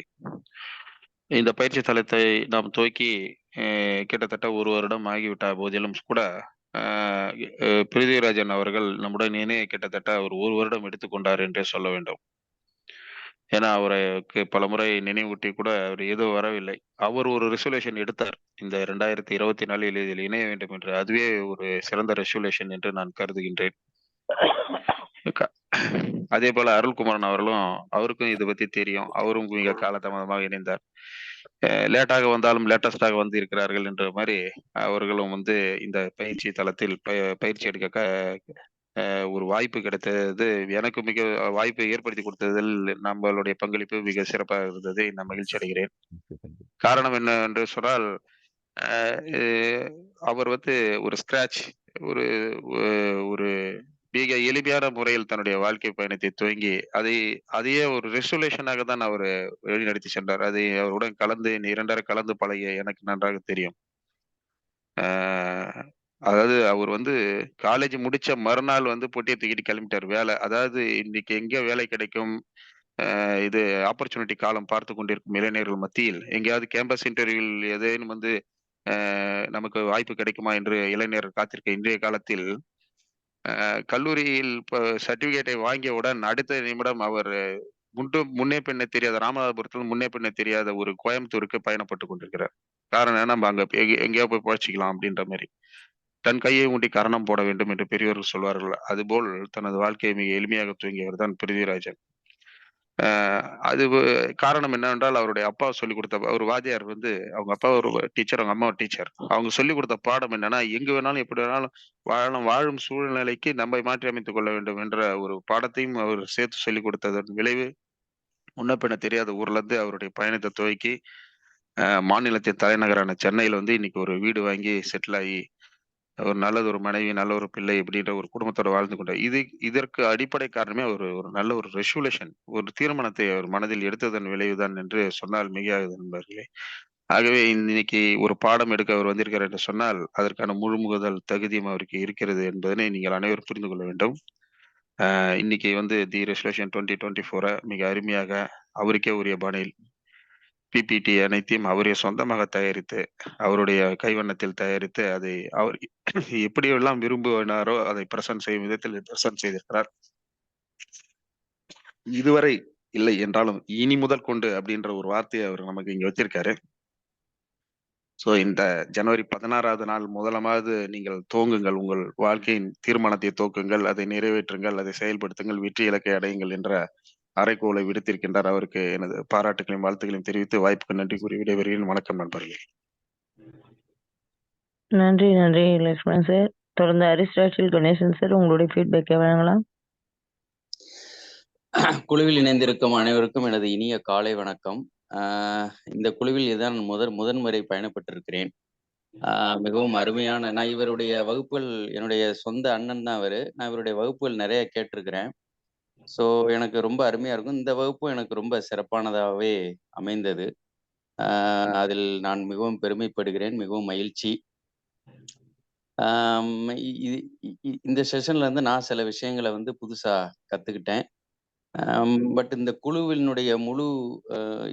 இந்த பயிற்சி தளத்தை நாம் துவக்கி கிட்டத்தட்ட 1 வருடம் ஆகிவிட்ட போதிலும் கூட பிருத்திவிராஜன் அவர்கள் நம்முடன் இணைய கிட்டத்தட்ட ஒரு 1 வருடம் எடுத்துக்கொண்டார் என்றே சொல்ல வேண்டும். ஏன்னா அவருக்கு பல முறை நினைவூட்டி கூட அவர் எதுவும் வரவில்லை. அவர் ஒரு ரெசல்யூஷன் எடுத்தார், இந்த 2024 இதில் இணைய வேண்டும் என்று. அதுவே ஒரு சிறந்த ரெசல்யூஷன் என்று நான் கருதுகின்றேன். அதே போல அருள்குமாரன் அவருக்கும் இதை பத்தி தெரியும். அவரும் மிக காலதாமதமாக இணைந்தார். லேட்டாக வந்தாலும் லேட்டஸ்டாக வந்து இருக்கிறார்கள் என்ற மாதிரி அவர்களும் இந்த பயிற்சி தளத்தில் பயிற்சி எடுக்க ஒரு வாய்ப்பு கிடைத்தது. எனக்கு மிக வாய்ப்பை ஏற்படுத்தி கொடுத்ததில் நம்மளுடைய பங்களிப்பு மிக சிறப்பாக இருந்தது. நான் மகிழ்ச்சி அடைகிறேன். காரணம் என்ன என்று சொன்னால், அவர் ஒரு ஸ்கிராச், ஒரு மிக எளிமையான முறையில் தன்னுடைய வாழ்க்கை பயணத்தை துவங்கி அதையே ஒரு ரெசல்யூஷனாக தான் அவர் வழிநடத்தி சென்றார். அதை அவருடன் கலந்து 2 கலந்து பழகிய எனக்கு நன்றாக தெரியும். அதாவது அவர் காலேஜ் முடிச்ச மறுநாள் பொட்டியை தூக்கிட்டு கிளம்பிட்டார் வேலை. அதாவது இன்னைக்கு எங்க வேலை கிடைக்கும், இது ஆப்பர்ச்சுனிட்டி காலம் பார்த்து கொண்டிருக்கும் இளைஞர்கள் மத்தியில் எங்கேயாவது கேம்பஸ் இன்டர்வியூவில் ஏதேனும் நமக்கு வாய்ப்பு கிடைக்குமா என்று இளைஞர்கள் காத்திருக்க இன்றைய காலத்தில், கல்லூரியில் சர்டிபிகேட்டை வாங்கியவுடன் அடுத்த நிமிடம் அவர் முன்னே பின்னே தெரியாத, ராமநாதபுரத்தில் முன்னே பின்னே தெரியாத ஒரு கோயம்புத்தூருக்கு பயணப்பட்டு கொண்டிருக்கிறார். காரணம் நம்ம அங்க எங்கேயோ போய் பழச்சிக்கலாம் அப்படின்ற மாதிரி. தன் கையை ஊண்டி கரணம் போட வேண்டும் என்று பெரியவர்கள் சொல்வார்கள். அதுபோல் தனது வாழ்க்கையை மிக எளிமையாக தூங்கியவர் தான் பிருத்திவிராஜன். அது காரணம் என்னவென்றால், அவருடைய அப்பா சொல்லிக் கொடுத்த, ஒரு வாத்தியார் அவங்க அப்பா ஒரு டீச்சர், அவங்க அம்மா ஒரு டீச்சர். அவங்க சொல்லிக் கொடுத்த பாடம் என்னன்னா, எங்க வேணாலும் எப்படி வேணாலும் வாழும் சூழ்நிலைக்கு நம்மை மாற்றி அமைத்துக் கொள்ள வேண்டும் என்ற ஒரு பாடத்தையும் அவர் சேர்த்து சொல்லிக் கொடுத்ததன் விளைவு, முன்ன பின்ன தெரியாத ஊர்ல இருந்து அவருடைய பயணத்தை துவக்கி மாநிலத்தின் தலைநகரான சென்னையில இன்னைக்கு ஒரு வீடு வாங்கி செட்டில் ஆகி ஒரு நல்லது ஒரு மனைவி, நல்ல ஒரு பிள்ளை இப்படின்ற ஒரு குடும்பத்தோட வாழ்ந்து கொண்டார். இதற்கு அடிப்படை காரணமே ஒரு நல்ல ஒரு ரெசல்யூஷன், ஒரு தீர்மானத்தை அவர் மனதில் எடுத்ததன் விளைவுதான் என்று சொன்னால் மிகையாகுது நண்பர்களே. ஆகவே இன்னைக்கு ஒரு பாடம் எடுக்க அவர் வந்திருக்கிறார் என்று சொன்னால் அதற்கான முழுமுதல் தகுதியும் அவருக்கு இருக்கிறது என்பதனை நீங்கள் அனைவரும் புரிந்து கொள்ள வேண்டும். இன்னைக்கு தி ரெசல்யூஷன் 2024 மிக அருமையாக அவருக்கே உரிய பாணியில் பிபிடி அனைத்தையும் அவரே சொந்தமாக தயாரித்து அவருடைய கைவண்ணத்தில் தயாரித்து அதை அவர் எப்படியெல்லாம் விரும்புகிறாரோ அதை பிரசன்ட் செய்யும் விதத்தில் பிரசன்ட் செய்திருக்கிறார். இதுவரை இல்லை என்றாலும் இனி முதல் கொண்டு அப்படின்ற ஒரு வார்த்தையை அவர் நமக்கு இங்க வச்சிருக்காரு. ஸோ இந்த ஜனவரி 16வது நாள் முதலமாவது நீங்கள் துவங்குங்கள், உங்கள் வாழ்க்கையின் தீர்மானத்தை துவக்குங்கள், அதை நிறைவேற்றுங்கள், அதை செயல்படுத்துங்கள், வெற்றி இலக்கை அடையுங்கள் என்ற அறைகூவலை விடுத்திருக்கின்றார். அவருக்கு எனது பாராட்டுகளையும் வாழ்த்துக்களையும் தெரிவித்து வாய்ப்புக்கு நன்றி கூறி விடைபெறுகிறேன். வணக்கம் நண்பர்களே. நன்றி நன்றி லக்ஷ்மணன் சார். தொடர்ந்து அரிஸ்டாட்டில் கணேசன் சார் உங்களுடைய ஃபீட்பேக்கை வழங்கலாம். குழுவில் இணைந்திருக்கும் அனைவருக்கும் எனது இனிய காலை வணக்கம். இந்த குழுவில் இதுதான் முதன்முறை பயணப்பட்டிருக்கிறேன். மிகவும் அருமையான, நான் இவருடைய வகுப்புகள், என்னுடைய சொந்த அண்ணன் தான் அவரு. நான் இவருடைய வகுப்புகள் நிறைய கேட்டிருக்கிறேன். ஸோ எனக்கு ரொம்ப அருமையா இருக்கும். இந்த வகுப்பும் எனக்கு ரொம்ப சிறப்பானதாகவே அமைந்தது. அதில் நான் மிகவும் பெருமைப்படுகிறேன், மிகவும் மகிழ்ச்சி. இந்த செஷன்ல இருந்து நான் சில விஷயங்களை புதுசா கத்துக்கிட்டேன். பட் இந்த குழுவினுடைய முழு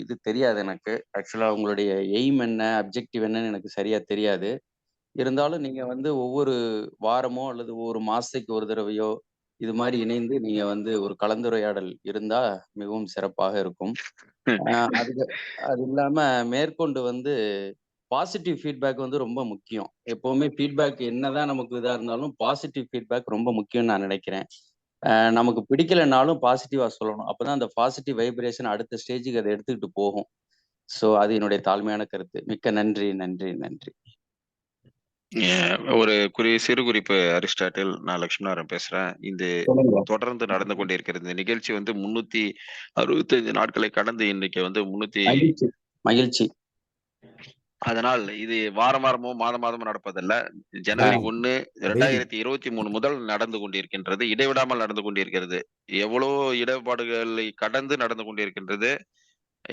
இது தெரியாது எனக்கு. ஆக்சுவலா உங்களுடைய எய்ம் என்ன, அப்ஜெக்டிவ் என்னன்னு எனக்கு சரியா தெரியாது. இருந்தாலும் நீங்க ஒவ்வொரு வாரமோ அல்லது ஒவ்வொரு மாசத்துக்கு ஒரு தடவையோ இது மாதிரி இணைந்து நீங்க ஒரு கலந்துரையாடல் இருந்தா மிகவும் சிறப்பாக இருக்கும். அது இல்லாம மேற்கொண்டு பாசிட்டிவ் ஃபீட்பேக் ரொம்ப முக்கியம். எப்பவுமே ஃபீட்பேக் என்னதான் நமக்கு இதா இருந்தாலும் பாசிட்டிவ் ஃபீட்பேக் ரொம்ப முக்கியம்னு நான் நினைக்கிறேன். நமக்கு பிடிக்கலைனாலும் பாசிட்டிவா சொல்லணும். அப்பதான் அந்த பாசிட்டிவ் வைப்ரேஷன் அடுத்த ஸ்டேஜுக்கு அதை எடுத்துக்கிட்டு போகும். ஸோ அது என்னுடைய தாழ்மையான கருத்து. மிக்க நன்றி நன்றி நன்றி. ஒரு சிறு குறிப்பு அரிஸ்டாட்டில், நான் லட்சுமணாரன் பேசுறேன். இந்த தொடர்ந்து நடந்து கொண்டிருக்கிறது இந்த நிகழ்ச்சி 365 நாட்களை கடந்து இன்னைக்கு மகிழ்ச்சி. அதனால் இது வாரமோ மாதமோ நடப்பதல்ல. ஜனவரி 1, 2023 முதல் நடந்து கொண்டிருக்கின்றது. இடைவிடாமல் நடந்து கொண்டிருக்கிறது. எவ்வளவு இடர்பாடுகளை கடந்து நடந்து கொண்டிருக்கின்றது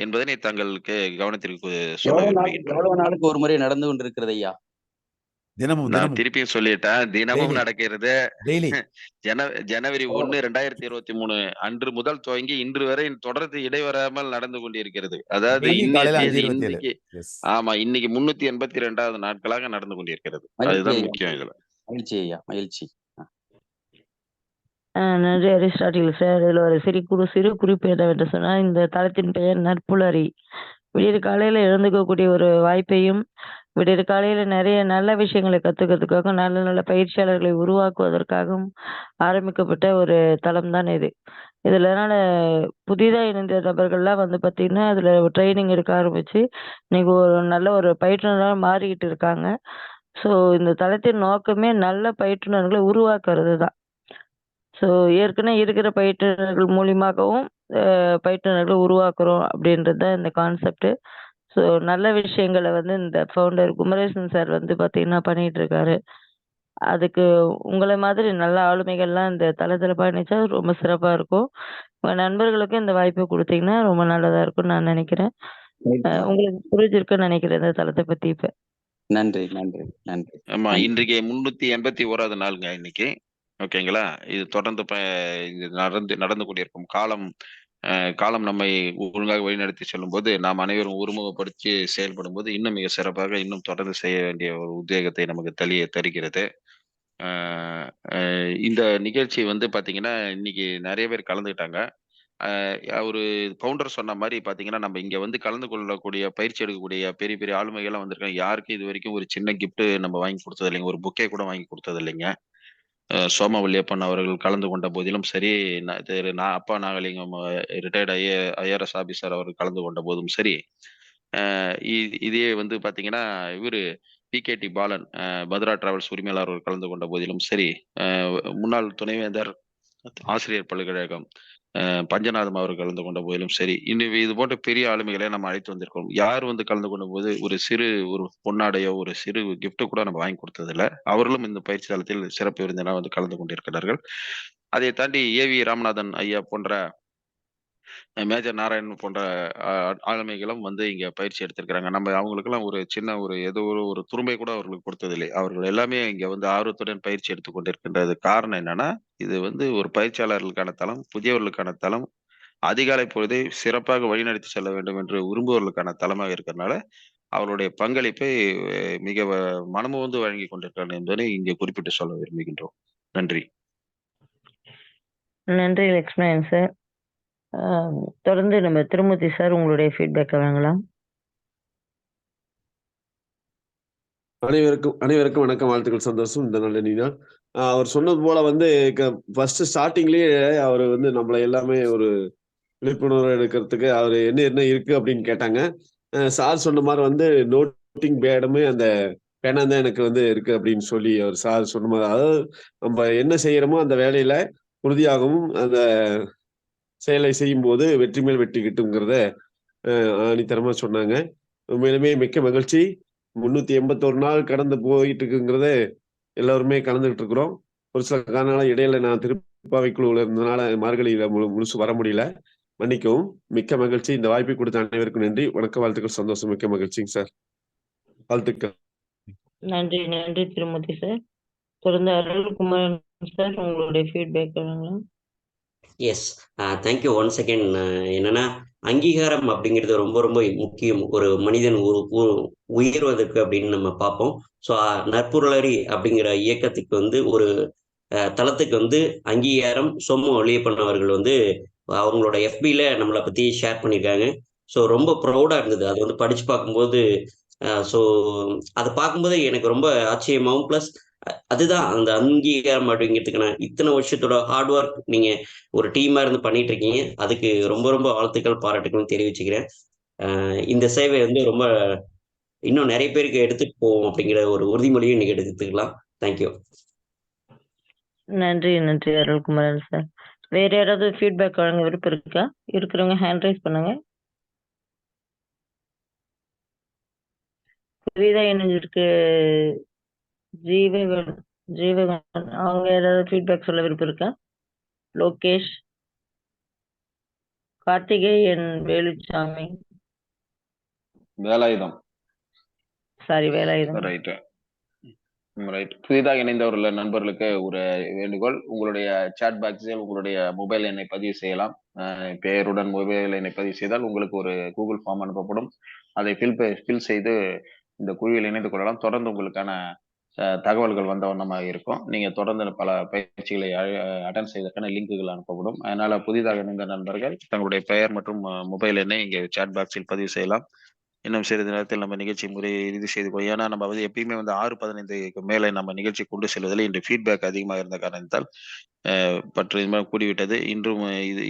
என்பதனை தங்களுக்கு கவனத்திற்கு சொல்ல விரும்புகின்றேன். எவ்வளவு நாளுக்கு ஒரு முறை நடந்து கொண்டிருக்கிறது ஐயா? நான் திருப்பியும் சொல்லிட்டேன், தினமும் நடக்கிறது. ஜனவரி 1, 2023 அன்று முதல் துவங்கி இன்று வரை தொடர்ந்து இடைவராமல் நடந்து கொண்டிருக்கிறது. அதாவது இன்னைக்கு ஆமா, இன்னைக்கு 382வது நாட்களாக நடந்து கொண்டிருக்கிறது. அதுதான் முக்கியம் இதுல. மகிழ்ச்சி ஐயா, மகிழ்ச்சி. நன்றி அரிஸ்டாட்டில் சார். இதில் ஒரு சிறு குறிப்பு என்னவென்று சொன்னால், இந்த தளத்தின் பெயர் நற்புலரி. விடியற் காலையில் எழுந்துக்கக்கூடிய ஒரு வாய்ப்பையும், விடியற் காலையில் நிறைய நல்ல விஷயங்களை கற்றுக்கிறதுக்காகவும், நல்ல நல்ல பயிற்சியாளர்களை உருவாக்குவதற்காகவும் ஆரம்பிக்கப்பட்ட ஒரு தளம் தான் இது. இதனால புதிதாக இணைந்த நபர்கள்லாம் பார்த்தீங்கன்னா, அதில் ட்ரைனிங் எடுக்க ஆரம்பித்து இன்னைக்கு ஒரு நல்ல ஒரு பயிற்றுனராக மாறிக்கிட்டு இருக்காங்க. ஸோ இந்த தளத்தின் நோக்கமே நல்ல பயிற்றுனர்களை உருவாக்குறது தான். ஸோ ஏற்கனவே இருக்கிற பயிற்றுனர்கள் மூலியமாகவும் பயிற்றுனர்களை உருவாக்குறோம் அப்படின்றது தான் இந்த கான்செப்ட். ஸோ நல்ல விஷயங்களை இந்த ஃபவுண்டர் குமரேசன் சார் பார்த்தீங்கன்னா பண்ணிட்டு இருக்காரு. அதுக்கு உங்களை மாதிரி நல்ல ஆளுமைகள்லாம் இந்த தளத்தில் பயணிச்சா ரொம்ப சிறப்பாக இருக்கும். உங்கள் நண்பர்களுக்கும் இந்த வாய்ப்பை கொடுத்தீங்கன்னா ரொம்ப நல்லதாக இருக்கும்னு நான் நினைக்கிறேன். உங்களுக்கு புரிஞ்சிருக்குன்னு நினைக்கிறேன் இந்த தளத்தை பற்றி. இப்போ நன்றி நன்றி நன்றி. ஆமா, இன்றைக்கு 381வது நாளுங்க இன்னைக்கு. ஓகேங்களா? இது தொடர்ந்து நடந்து கொண்டிருக்கும் காலம் நம்மை ஒழுங்காக வழிநடத்தி செல்லும் போது நாம் அனைவரும் ஒருமுகப்படுத்தி செயல்படும் போது இன்னும் மிக சிறப்பாக இன்னும் தொடர்ந்து செய்ய வேண்டிய ஒரு உத்வேகத்தை நமக்கு தருகிறது. இந்த நிகழ்ச்சி பாத்தீங்கன்னா இன்னைக்கு நிறைய பேர் கலந்துக்கிட்டாங்க. ஒரு ஃபவுண்டர் சொன்ன மாதிரி பாத்தீங்கன்னா, நம்ம இங்க கலந்து கொள்ளக்கூடிய பயிற்சி எடுக்கக்கூடிய பெரிய பெரிய ஆளுமைகள்லாம் வந்திருக்காங்க. யாருக்கும் இது வரைக்கும் ஒரு சின்ன கிஃப்ட் நம்ம வாங்கி கொடுத்தது இல்லைங்க, ஒரு புக்கே கூட வாங்கி கொடுத்தது இல்லைங்க. சோமவல்லியப்பன் அவர்கள் கலந்து கொண்ட போதிலும் சரி, அப்பா நாகலிங்கம் ரிட்டையர்டு ஐஆர்எஸ் ஆபீசர் அவர்கள் கலந்து கொண்ட போதும் சரி, இதே பாத்தீங்கன்னா இவரு பிகேடி பாலன் பத்ரா டிராவல்ஸ் உரிமையாளர் அவர்கள் கலந்து கொண்ட போதிலும் சரி, முன்னாள் துணைவேந்தர் ஆசிரியர் பல்கலைக்கழகம் பஞ்சநாதம் அவர்கள் கலந்து கொண்ட போதிலும் சரி, இன்னும் இது போன்ற பெரிய ஆளுமைகளை நம்ம அழைத்து வந்திருக்கோம். யார் கலந்து கொண்ட போது ஒரு பொன்னாடையோ ஒரு சிறு கிஃப்ட் கூட நம்ம வாங்கி கொடுத்தது இல்லை. அவர்களும் இந்த பயிற்சி தளத்தில் சிறப்பு விருந்தினராக கலந்து கொண்டிருக்கிறார்கள். அதை தாண்டி ஏவி ராமநாதன் ஐயா போன்ற, மேஜர் நாராயணன் போன்ற ஆளுமைகளும் இங்க பயிற்சி எடுத்திருக்கிறாங்க. நம்ம அவங்களுக்கெல்லாம் ஒரு சின்ன ஏதோ ஒரு துரும்பை கூட அவர்களுக்கு கொடுத்ததில்லை. அவர்கள் எல்லாமே இங்க ஆர்வத்துடன் பயிற்சி எடுத்துக் கொண்டிருக்கின்றது. காரணம் என்னன்னா, இது ஒரு பயிற்சியாளர்களுக்கான தளம், புதியவர்களுக்கான தளம், அதிகாலை பொழுதை சிறப்பாக வழிநடத்தி செல்ல வேண்டும் என்று விரும்புவர்களுக்கான தளமாக இருக்கிறதுனால அவருடைய பங்களிப்பை மிக மனமுவந்து வழங்கி கொண்டிருக்கிறார் என்பதை இங்கே குறிப்பிட்டு சொல்ல விரும்புகின்றோம். நன்றி. நன்றி லக்ஷ்மணன் சார். தொடர்ந்து நம்ம திருமூர்த்தி சார் உங்களுடைய ஃபீட்பேக்கை வாங்கலாம். அனைவருக்கும் வணக்கம், வாழ்த்துக்கள், சந்தோஷம். இந்த நல்ல நீனா அவர் சொன்னது போல ஃபர்ஸ்ட் ஸ்டார்டிங்லயே அவர் நம்மளை எல்லாமே ஒரு விழிப்புணர்வு எடுக்கிறதுக்கு அவர் என்ன இருக்கு அப்படின்னு கேட்டாங்க. சார் சொன்ன மாதிரி நோட்டிங் பேடுமே அந்த பேனா தான் எனக்கு இருக்கு அப்படின்னு சொல்லி அவர் சார் சொன்ன மாதிரி, அதாவது நம்ம என்ன செய்யறோமோ அந்த வேலையில உறுதியாகவும் அந்த செயலை செய்யும் போது வெற்றி மேல் வெற்றி கிட்டுங்கிறத ஆணித்தரமா சொன்னாங்க. உண்மையிலுமே மிக்க மகிழ்ச்சி. 381 நாள் கடந்து போயிட்டு இருக்குங்கிறத எல்லாருமே கலந்துகிட்டு இருக்கிறோம். ஒரு சில காரணங்கள இடையில நான் திருப்பாவை குழுவில் இருந்ததுனால மார்கழியில முழுசு வர முடியல, மன்னிக்கவும். மிக்க மகிழ்ச்சி. இந்த வாய்ப்பை கொடுத்த அனைவருக்கும் நன்றி. வணக்கம், வாழ்த்துக்கள், சந்தோஷம். மிக்க மகிழ்ச்சிங்க சார். வாழ்த்துக்கள். நன்றி நன்றி திருமூர்த்தி சார். தொடர்ந்து அருள்குமார் சார் உங்களுடைய ஃபீட்பேக் வாங்கலாம். Yes, thank you one second. என்னன்னா அங்கீகாரம் அப்படிங்கிறது ரொம்ப ரொம்ப முக்கியம் ஒரு மனிதன் உயர்வதற்கு அப்படின்னு நம்ம பார்ப்போம். ஸோ நற்புரளரி அப்படிங்கிற இயக்கத்துக்கு ஒரு தளத்துக்கு அங்கீகாரம் சோமு ஒளியப்பன் அவர்கள் அவங்களோட FB-ல நம்மளை பற்றி ஷேர் பண்ணியிருக்காங்க. ஸோ ரொம்ப ப்ரௌடாக இருந்தது அது படித்து பார்க்கும்போது. ஸோ அதை பார்க்கும்போது எனக்கு ரொம்ப ஆச்சரியமாகவும் ப்ளஸ் அதுதான் அந்த அங்கீகாரம் அப்படிங்கிறதுக்கான இத்தனை வருஷத்தோட ஹார்ட் ஒர்க் நீங்க ஒரு டீமா இருந்து பண்ணிட்டு இருக்கீங்க. அதுக்கு ரொம்ப ரொம்ப வாழ்த்துக்கள், பாராட்டுகள் தெரிவிச்சுக்கிறேன். இந்த சேவை ரொம்ப இன்னும் நிறைய பேருக்கு எடுத்துட்டு போவோம் அப்படிங்கிற ஒரு உறுதிமொழியும் இன்னைக்கு எடுத்துக்கலாம். தேங்க்யூ. நன்றி நன்றி அருள்குமாரன் சார். வேற யாராவது ஃபீட்பேக் வழங்க விருப்பம் இருக்கா? இருக்கிறவங்க ஹேண்ட் ரைஸ் பண்ணுங்க. புதிதா இணைஞ்சிருக்கு ஜீவகன் அவங்க ஏதாவது ஃபீட்பேக் சொல்ல விருப்பம் இருக்கா? லோகேஷ், கார்த்திகேயன், வேலுச்சாமி, வேலாயுதம். வேலாயுதம். ரைட். புதிதாக இணைந்தவர்கள் நண்பர்களுக்கு ஒரு வேண்டுகோள், உங்களுடைய சாட் பாக்ஸில் உங்களுடைய மொபைல் எண்ணை பதிவு செய்யலாம். பெயருடன் மொபைல் எண்ணை பதிவு செய்தால் உங்களுக்கு ஒரு கூகுள் ஃபார்ம் அனுப்பப்படும். அதை ஃபில் செய்து இந்த குழுவில் இணைந்து கொள்ளலாம். தொடர்ந்து உங்களுக்கான தகவல்கள் வந்த வண்ணமாக இருக்கும். நீங்க தொடர்ந்து பல பயிற்சிகளை அட்டன் செய்வதற்கான லிங்குகள் அனுப்பப்படும். அதனால புதிதாக இணைந்த நண்பர்கள் தங்களுடைய பெயர் மற்றும் மொபைல் எண்ணை இங்கே சாட் பாக்ஸில் பதிவு செய்யலாம். இன்னும் சிறிது நேரத்தில் நம்ம நிகழ்ச்சி முறையை இறுதி செய்து போய், ஏன்னா நம்ம எப்பயுமே 6:15 மேலே நம்ம நிகழ்ச்சி கொண்டு செல்வதில் இன்று ஃபீட்பேக் அதிகமாக இருந்த காரணத்தால் பற்று கூடிவிட்டது. இன்றும் இது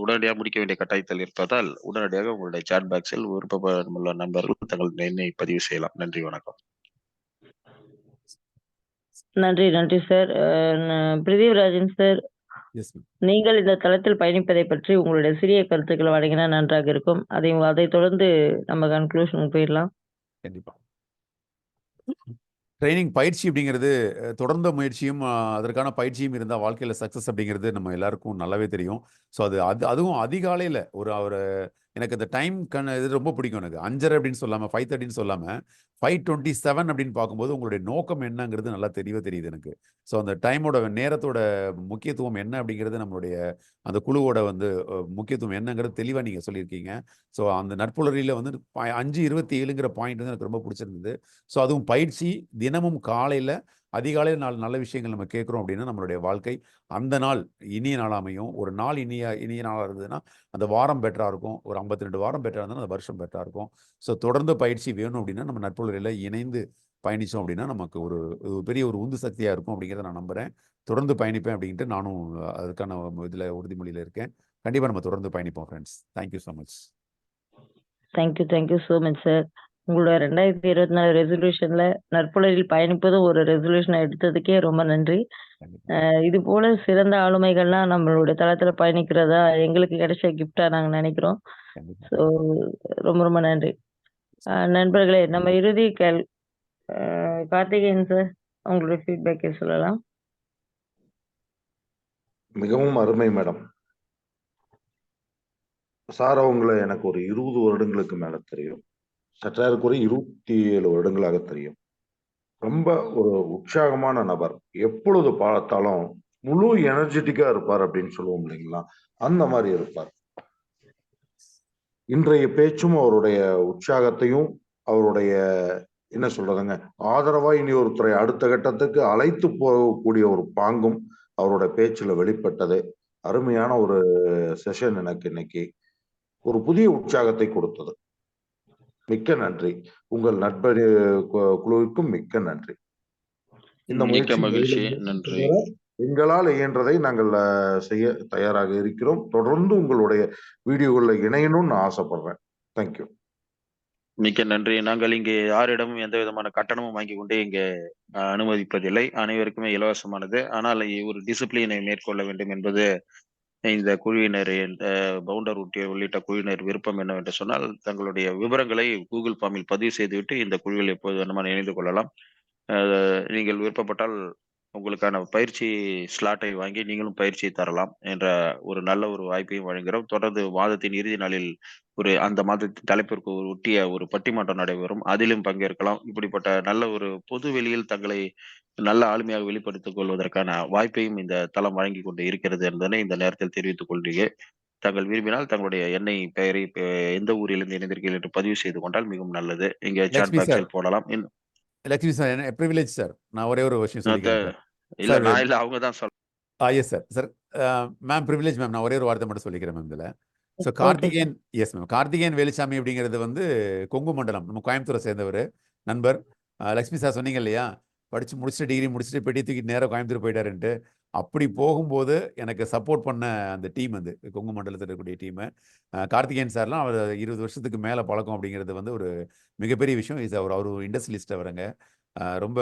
உடனடியாக முடிக்க வேண்டிய கட்டாயத்தில் இருப்பதால் உடனடியாக உங்களுடைய சாட் பாக்ஸில் விருப்பமுள்ள நண்பர்கள் தங்கள் எண்ணை பதிவு செய்யலாம். நன்றி, வணக்கம். நன்றி நன்றி சார். பிரதீப்ராஜன் சார், நீங்கள் இந்த தளத்தில் பயணிப்பதை பற்றி உங்களுடைய சிறிய கருத்துக்களை வழங்கினா நன்றாக இருக்கும். அதை தொடர்ந்து நம்ம கன்க்ளூஷனுக்கு போயிடலாம். கண்டிப்பா. ட்ரைனிங் பயிற்சி அப்படிங்கிறது தொடர்ந்த முயற்சியும் அதற்கான பயிற்சியும் இருந்தால் வாழ்க்கையில் சக்ஸஸ் அப்படிங்கிறது நம்ம எல்லாருக்கும் நல்லாவே தெரியும். ஸோ அதுவும் அதிகாலையில் அவர் எனக்கு அந்த டைம் இது ரொம்ப பிடிக்கும். எனக்கு 5:30 அப்படின்னு சொல்லாமல் 5:30 சொல்லாமல் 5:27 அப்படின்னு பார்க்கும்போது உங்களுடைய நோக்கம் என்னங்கிறது நல்லா தெரியுது எனக்கு. ஸோ அந்த டைமோட நேரத்தோட முக்கியத்துவம் என்ன அப்படிங்கிறது நம்மளுடைய அந்த குழுவோட முக்கியத்துவம் என்னங்கிறது தெளிவாக நீங்கள் சொல்லியிருக்கீங்க. ஸோ அந்த நற்புலரியில் 5:27ங்கிற பாயிண்ட் எனக்கு ரொம்ப பிடிச்சிருந்தது. ஸோ அதுவும் பயிற்சி தினமும் காலையில் அதிகாலையில் நல்ல விஷயங்கள் நம்ம கேட்குறோம் அப்படின்னா நம்மளுடைய வாழ்க்கை அந்த நாள் இனிய நாள் அமையும். ஒரு நாள் இனிய நாளாக இருந்ததுன்னா அந்த வாரம் பெட்டராக இருக்கும். ஒரு 52 வாரம் பெட்டராக இருந்தாலும் அந்த வருஷம் பெட்டராக இருக்கும். ஸோ தொடர்ந்து பயிற்சி வேணும் அப்படின்னா நம்ம நற்புலரில் இணைந்து பயணித்தோம் அப்படின்னா நமக்கு ஒரு பெரிய ஒரு உந்து சக்தியாக இருக்கும் அப்படிங்கிறத நான் நம்புகிறேன். தொடர்ந்து பயணிப்பேன் அப்படின்ட்டு நானும் அதுக்கான இதில் உறுதிமொழியில் இருக்கேன். கண்டிப்பாக நம்ம தொடர்ந்து பயணிப்போம் friends. Thank you so much. Thank you so much sir. உங்களோட 2024 ரெசல்யூஷன்ல நற்புலரில் பயணிப்பது ஒரு ரெசல்யூஷனை எடுத்ததுக்கே ரொம்ப நன்றி. இது போல சிறந்த ஆளுமைகள்லாம் நம்மளுடைய தளத்துல பயணிக்கிறதா எங்களுக்கு கிடைச்ச கிஃப்டா நாங்க நினைக்கிறோம். ஸோ ரொம்ப ரொம்ப நன்றி. நண்பர்களே, நம்ம இறுதி கார்த்திகேயன் சார் உங்களுடைய ஃபீட்பேக்கை சொல்லலாம். மிகவும் அருமை மேடம். சார் அவங்களை எனக்கு ஒரு 20 வருடங்களுக்கு மேல தெரியும். சற்றாருக்குறை 27 வருடங்களாக தெரியும். ரொம்ப ஒரு உற்சாகமான நபர். எப்பொழுது பார்த்தாலும் முழு எனர்ஜெட்டிக்கா இருப்பார் அப்படின்னு சொல்லுவோம் இல்லைங்களா, அந்த மாதிரி இருப்பார். இன்றைய பேச்சும் அவருடைய உற்சாகத்தையும் அவருடைய என்ன சொல்றதுங்க ஆதரவா இனி ஒருத்தரை அடுத்த கட்டத்துக்கு அழைத்து போகக்கூடிய ஒரு பாங்கும் அவரோட பேச்சுல வெளிப்பட்டது. அருமையான ஒரு செஷன் எனக்கு இன்னைக்கு ஒரு புதிய உற்சாகத்தை கொடுத்தது. மிக்க நன்றி. உங்கள் நண்பர் குழுவிற்கும் மிக்க நன்றி. இந்த மிக்க முயற்சி மகிழ்ச்சி. நன்றி. எங்களால் இயன்றதை நாங்கள் செய்ய தயாராக இருக்கிறோம். தொடர்ந்து உங்களுடைய வீடியோகள்ல இணையணும்னு ஆசைப்படுறேன். தேங்க்யூ. மிக்க நன்றி. நாங்கள் இங்கே யாரிடமும் எந்த விதமான கட்டணமும் வாங்கி கொண்டு இங்கே அனுமதிப்பதில்லை. அனைவருக்குமே இலவசமானது. ஆனால் ஒரு டிசிப்ளினை மேற்கொள்ள வேண்டும் என்பது இந்த குழுவினர் பவுண்டர் உள்ளிட்ட குழுவினர் விருப்பம் என்னவென்று சொன்னால், தங்களுடைய விவரங்களை கூகுள் ஃபார்மில் பதிவு செய்துவிட்டு இந்த குழுவில் எப்போது வேண்டுமானால் இணைந்து கொள்ளலாம். நீங்கள் விருப்பப்பட்டால் உங்களுக்கான பயிற்சி ஸ்லாட்டை வாங்கி நீங்களும் பயிற்சியை தரலாம் என்ற ஒரு நல்ல ஒரு வாய்ப்பையும் வழங்குகிறோம். தொடர்ந்து மாதத்தின் இறுதி நாளில் அந்த மாதத்தின் தலைப்பிற்கு ஒட்டிய ஒரு பட்டிமன்றம் நடைபெறும். அதிலும் பங்கேற்கலாம். இப்படிப்பட்ட நல்ல ஒரு பொது வெளியில் தங்களை நல்ல ஆளுமையாக வெளிப்படுத்திக் கொள்வதற்கான வாய்ப்பையும் இந்த தளம் வழங்கி கொண்டு இருக்கிறது என்பதனை இந்த நேரத்தில் தெரிவித்துக் கொள்கிறேன். தாங்கள் விரும்பினால் தங்களுடைய எண்ணெய் பெயரை எந்த ஊரிலிருந்து இணைந்திருக்கிறீர்கள் என்று பதிவு செய்து கொண்டால் மிகவும் நல்லது. இங்க சாட் பாக்ஸில் போடலாம். Lakshmi sir, privilege sir. நான் ஒரே ஒரு விஷயம் சொல்லிக்கிறேன். இல்ல நான் இல்ல, அவங்க தான் சொல்றேன். Yes sir. Sir ma'am privilege ma'am, நான் ஒரே ஒரு வார்த்தை மட்டும் சொல்லிக்கிறேன் மேம் இதில். So Karthikeyan, yes ma'am, Karthikeyan Velusamy அப்படிங்கிறது வந்து கொங்கு மண்டலம், நம்ம கோயம்புத்தூரை சேர்ந்தவர் நண்பர். லக்ஷ்மி சார் சொன்னீங்க இல்லையா, படித்து முடிச்சுட்டு டிகிரி முடிச்சுட்டு பெட்டி தூக்கிட்டு நேராக கோயம்புத்தூர் போயிட்டாருன்ட்டு. அப்படி போகும்போது எனக்கு சப்போர்ட் பண்ண அந்த டீம் வந்து கொங்கு மண்டலத்தில் இருக்கக்கூடிய டீமு, கார்த்திகேயன் சார்லாம் அவர் 20 வருஷத்துக்கு மேலே பழக்கம் அப்படிங்கிறது வந்து ஒரு மிகப்பெரிய விஷயம். அவர் ஒரு இண்டஸ்ட்ரியலிஸ்ட் அவருங்க. ரொம்ப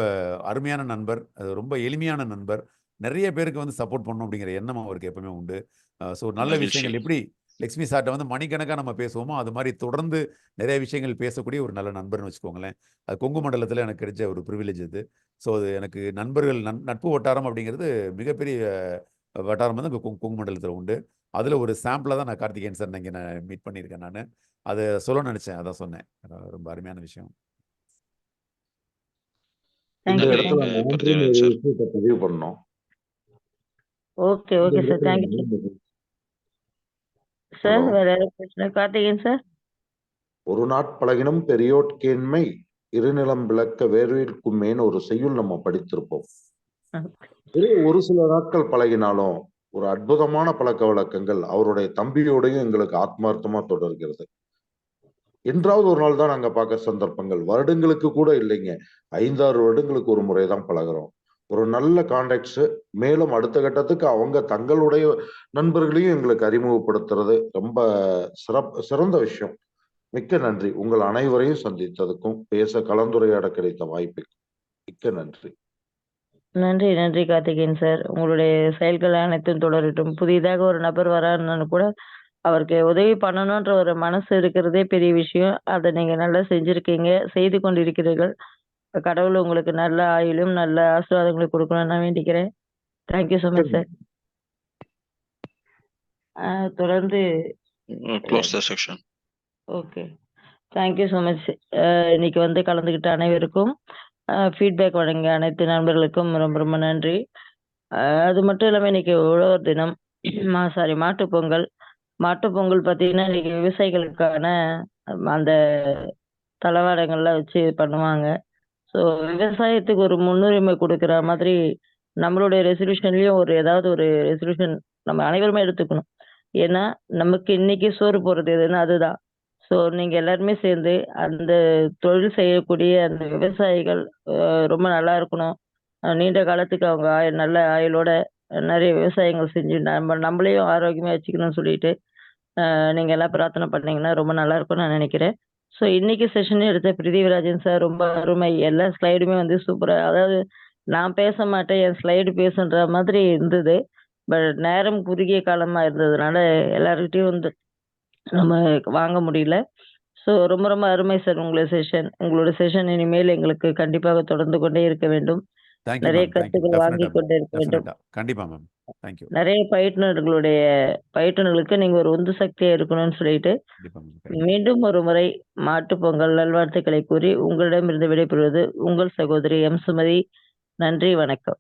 அருமையான நண்பர், ரொம்ப எளிமையான நண்பர். நிறைய பேருக்கு வந்து சப்போர்ட் பண்ணணும் அப்படிங்கிற எண்ணம் அவருக்கு எப்பவுமே உண்டு. ஸோ நல்ல விஷயங்கள் எப்படி லக்ஷ்மி சார்ட்ட வந்து மணிக்கணக்காக நம்ம பேசுவோமோ, அது மாதிரி தொடர்ந்து நிறைய விஷயங்கள் பேசக்கூடிய ஒரு நல்ல நண்பர்னு வச்சுக்கோங்களேன். அது கொங்கு மண்டலத்தில் எனக்கு கிடைச்ச ஒரு ப்ரிவிலேஜ் அது. ஸோ அது எனக்கு நண்பர்கள் நட்பு வட்டாரம் அப்படிங்கிறது மிகப்பெரிய வட்டாரம் வந்து கொங்கு மண்டலத்தில் உண்டு. அதில் ஒரு சாம்பிளாக தான் நான் கார்த்திகேயன் சார் இங்கே நான் மீட் பண்ணியிருக்கேன். நான் அதை சொல்ல நினச்சேன், அதான் சொன்னேன். ரொம்ப அருமையான விஷயம். இந்த இடத்துல பதிவு பண்ணோம். Okay sir, thank you sir. வேற ஏதாவது பிரச்சனை? கார்த்திகேயன் சார். ஒரு நாட்பழகினும் பெரியோட்கேண்மை இருநிலம் விளக்க வேர்விற்குமேன்னு ஒரு செய்யுள் நம்ம படித்திருப்போம். ஒரு சில நாட்கள் பழகினாலும் ஒரு அற்புதமான பழக்க வழக்கங்கள் அவருடைய தம்பியோடையும் எங்களுக்கு ஆத்மார்த்தமா தொடர்கிறது. என்றாவது ஒரு நாள் தான் நாங்க பார்க்க சந்தர்ப்பங்கள், வருடங்களுக்கு கூட இல்லைங்க, 5-6 வருடங்களுக்கு ஒரு முறைதான் பழகிறோம். ஒரு நல்ல கான்டாக்ட்ஸ். மேலும் அடுத்த கட்டத்துக்கு அவங்க தங்களுடைய நண்பர்களையும் எங்களுக்கு அறிமுகப்படுத்துறது ரொம்ப சிறந்த விஷயம். மிக்க நன்றி. உங்கள் அனைவரையும் சந்தித்ததுக்கும் பேச கலந்துரையாட கிடைத்த வாய்ப்பு மிக்க நன்றி. நன்றி கார்த்திகேயன் சார். உங்களுடைய செயல்கள் அனைத்தும் தொடரட்டும். புதிதாக ஒரு நபர் வரான்னு கூட அவருக்கு உதவி பண்ணணுன்ற ஒரு மனசு இருக்கிறதே பெரிய விஷயம். அதை நீங்க நல்லா செஞ்சிருக்கீங்க, செய்து கொண்டிருக்கிறீர்கள். கடவுள் உங்களுக்கு நல்ல ஆயுளும் நல்ல ஆசீர்வாதங்களை கொடுக்கணும்னு நான் வேண்டிக்கிறேன். Thank you so much sir. தொடர்ந்து close the section. Okay, thank you so much. இன்னைக்கு வந்து கலந்துக்கிட்ட அனைவருக்கும், ஃபீட்பேக் வழங்கிய அனைத்து நண்பர்களுக்கும் ரொம்ப ரொம்ப நன்றி. அது மட்டும் இல்லாமல் இன்னைக்கு உழவர் தினம், மாட்டுப்பொங்கல். மாட்டுப்பொங்கல் பார்த்தீங்கன்னா இன்னைக்கு விவசாயிகளுக்கான அந்த தளவாடங்கள்லாம் வச்சு பண்ணுவாங்க. ஸோ விவசாயத்துக்கு ஒரு முன்னுரிமை கொடுக்குற மாதிரி நம்மளுடைய ரெசல்யூஷன்லேயும் ஏதாவது ஒரு ரெசல்யூஷன் நம்ம அனைவருமே எடுத்துக்கணும். ஏன்னா நமக்கு இன்னைக்கு சோறு போடுறது எதுன்னா அதுதான். ஸோ நீங்கள் எல்லாருமே சேர்ந்து அந்த தொழில் செய்யக்கூடிய அந்த விவசாயிகள் ரொம்ப நல்லா இருக்கணும். நீண்ட காலத்துக்கு அவங்க நல்ல ஆயுளோட நிறைய விவசாயங்கள் செஞ்சு நம்மளையும் ஆரோக்கியமாக வச்சுக்கணும்னு சொல்லிட்டு நீங்கள் எல்லாம் பிரார்த்தனை பண்ணீங்கன்னா ரொம்ப நல்லா இருக்கும்னு நான் நினைக்கிறேன். ஸோ இன்னைக்கு செஷன் எடுத்த பிரிதிவிராஜன் சார் ரொம்ப அருமை. எல்லா ஸ்லைடுமே வந்து சூப்பராக, அதாவது நான் பேச மாட்டேன், என் ஸ்லைடு பேசுன்ற மாதிரி இருந்தது. பட் நேரம் குறுகிய காலமாக இருந்ததுனால எல்லாருக்கிட்டையும் வந்து நம்ம வாங்க முடியல. ஸோ ரொம்ப ரொம்ப அருமை சார் உங்களோட செஷன் இனிமேல் எங்களுக்கு கண்டிப்பாக தொடர்ந்து கொண்டே இருக்க வேண்டும். நிறைய கருத்துக்களை வாங்கி கொண்டே இருக்க வேண்டும். கண்டிப்பா மேம். தேங்க்யூ. நிறைய பயிற்றுனர்களுக்கு நீங்க ஒரு உந்து சக்தியா இருக்கணும்னு சொல்லிட்டு மீண்டும் ஒரு முறை மாட்டுப்பொங்கல் நல்வாழ்த்துக்களை கூறி உங்களிடமிருந்து விடைபெறுவது உங்கள் சகோதரி எம் சுமதி. நன்றி, வணக்கம்.